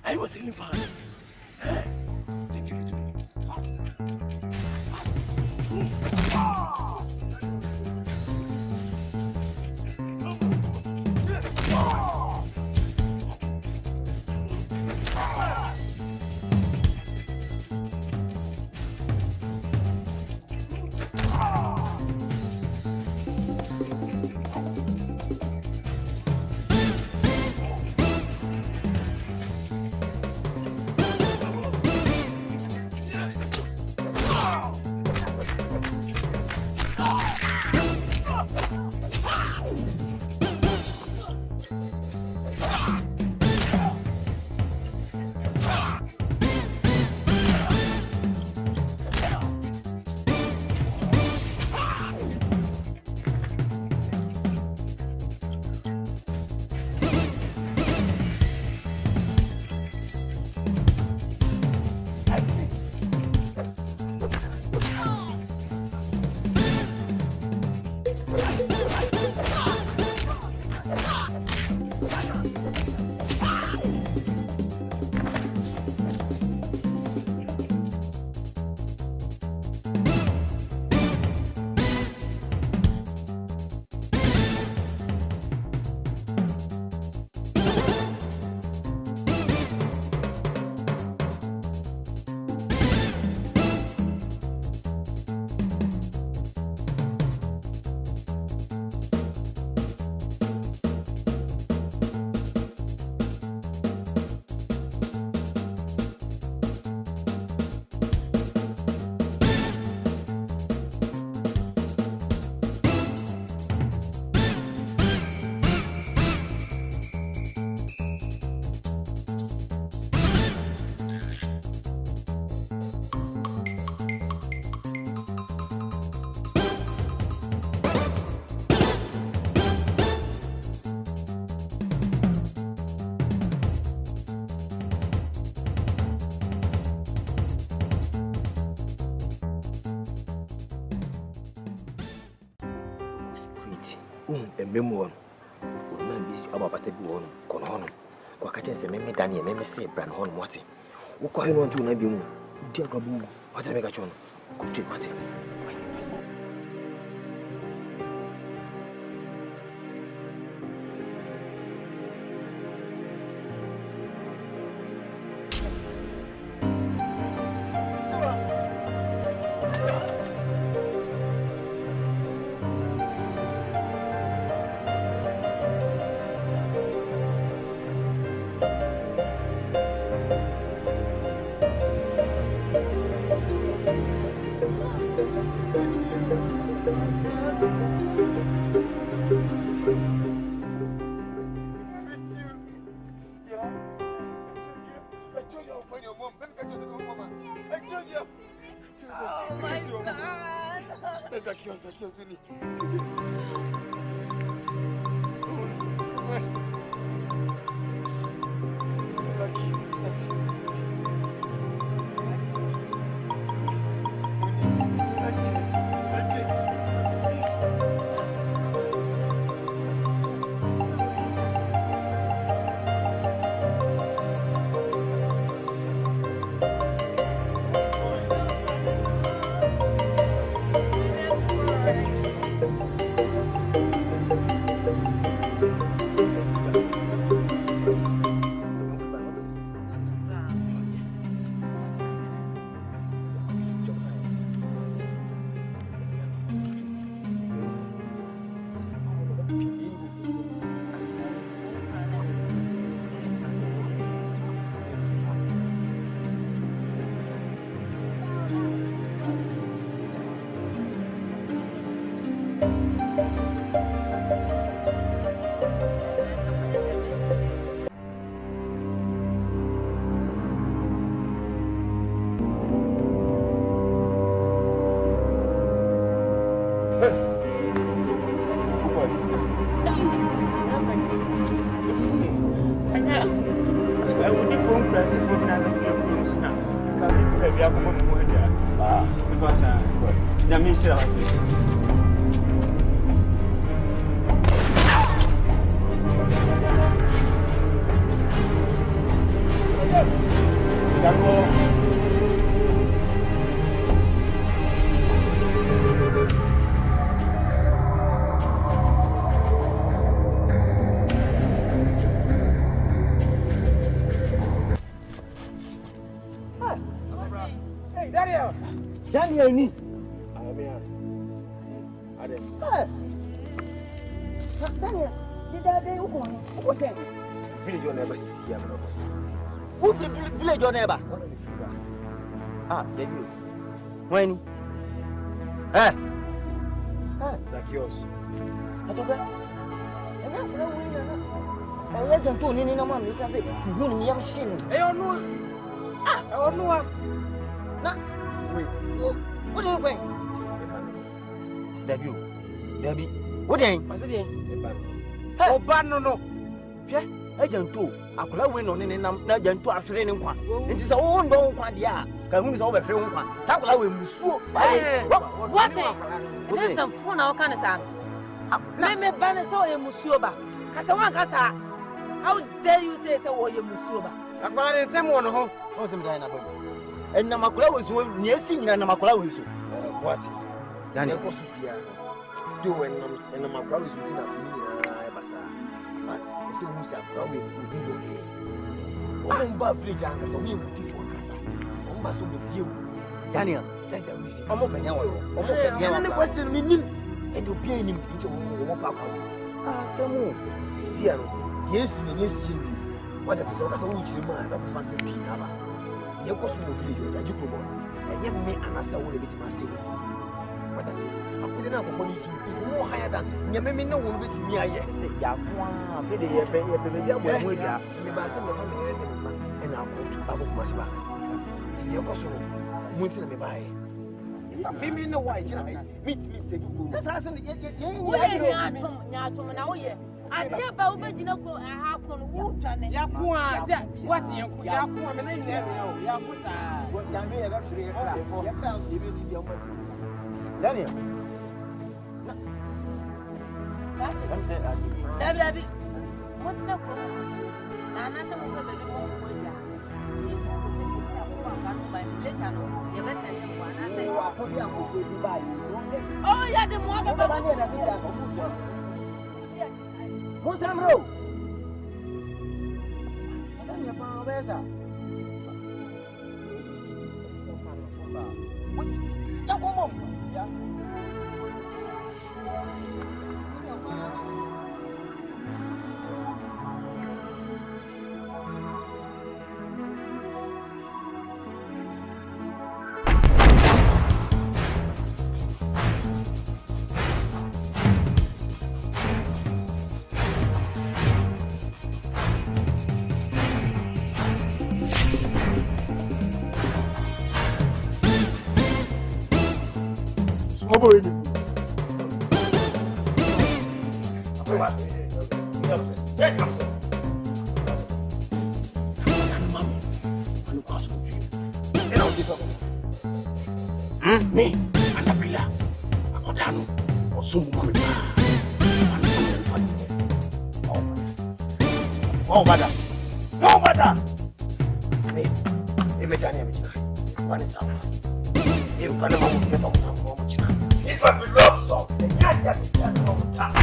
I was in fun. They give it to me. Memoir. Woman is about a good one. Kwa kache se meme Daniel meme se bran hon mwati. Ukwa hino ntu na bi mu. Dia babu. Wate meka chono. Go straight Martin. Nyamisha. Hey, Daniel. Daniel ni. Daniel, did uko uko sen. Village on never see ya no person. Who village on neighbor? Ah, there you. When? Zacchaeus. Atoka. Ena kuna wina na. Ya janto ni na mama ka say, "You ni yam shin." Onu. Onu. Na. Wait. What are you going? Debbie. What are you? What's it? Hey, Oba no. Hwe, ajanto. Akola we no ne nam na ajanto afere ne nkwa. Nti se wo ndo nkwa dia, ka hu se wo be fere nkwa. Sa akola we musuo. What? There's some phone I can't say. Me ban so e musuoba. Kasa wan kasa. How dare you say so you musuoba? Akola ne nsem wo no ho. O nsem dan na ba. En na makola we so ni esi nyina na makola we so. What? Daniel ko su bia. Do when na makwa we su ti na ni na e basa. But ese wo musa kwa we odi do ni. O mba village anga so me wuti to kasa. O mba so me die. Daniel, that's the reason. omo penya wo. Omo penya wo. Any question me nim. And obi anim nti wo pa kwa. Ah, semu. Sia no. Yes, me yes wi. What does say? Okasa wo chiri ma na ko fancy pi na ba. Ye ko so mo village o jaju promo. Enye me anasa wo le bitima ase. What does say? Akudi na ko is more higher than nyame na wo bitimi aye. Say ya kwa, be de ye be bi abo mu dia. Me ba se me fa me here de ma. E na ko tu abo kuma se ba. Ye ko so mo nti na me ba ye. Isa me na wa ejina meet me say go. Sasa se Wo nyatom na wo ye. Ade ba wo begina ko ha kono wo twane. Ya ku a je, what yanku ya ku a me na nyina e ya ku sa. What can be ever free e kra. Ye kra o be si bi o mati. Daniel. Dabi. What na ko? Na na se mo be be mo ko ya. Oh, yeah, the more about Musamro. Me, Anabila, Odano, or some woman. Oh, madam. No, madam. Hey, one is up. You can never get on. If I belong so, then I have to tell you all the time.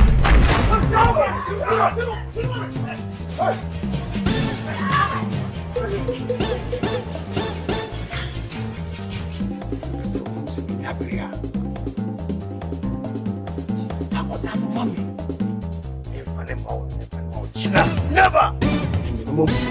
Never! In the moment,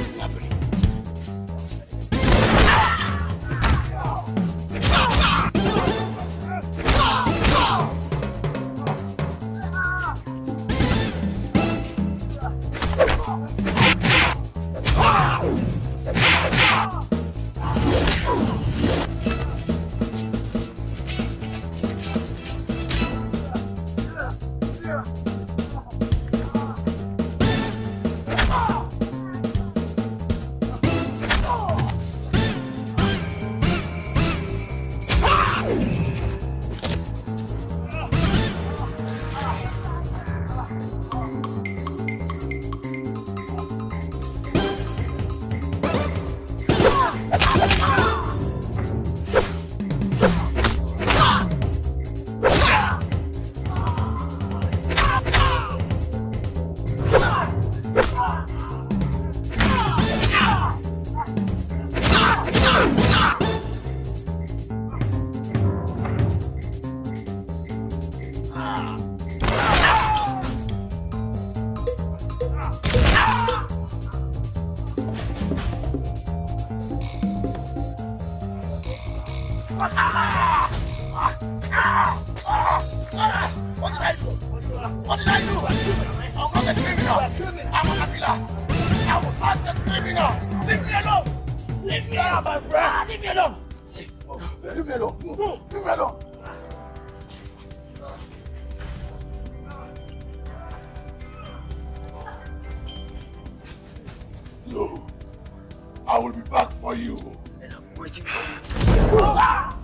now, my friend. Leave me alone. Leave me alone. Leave me alone. No. I will be back for you. And I'm waiting for you.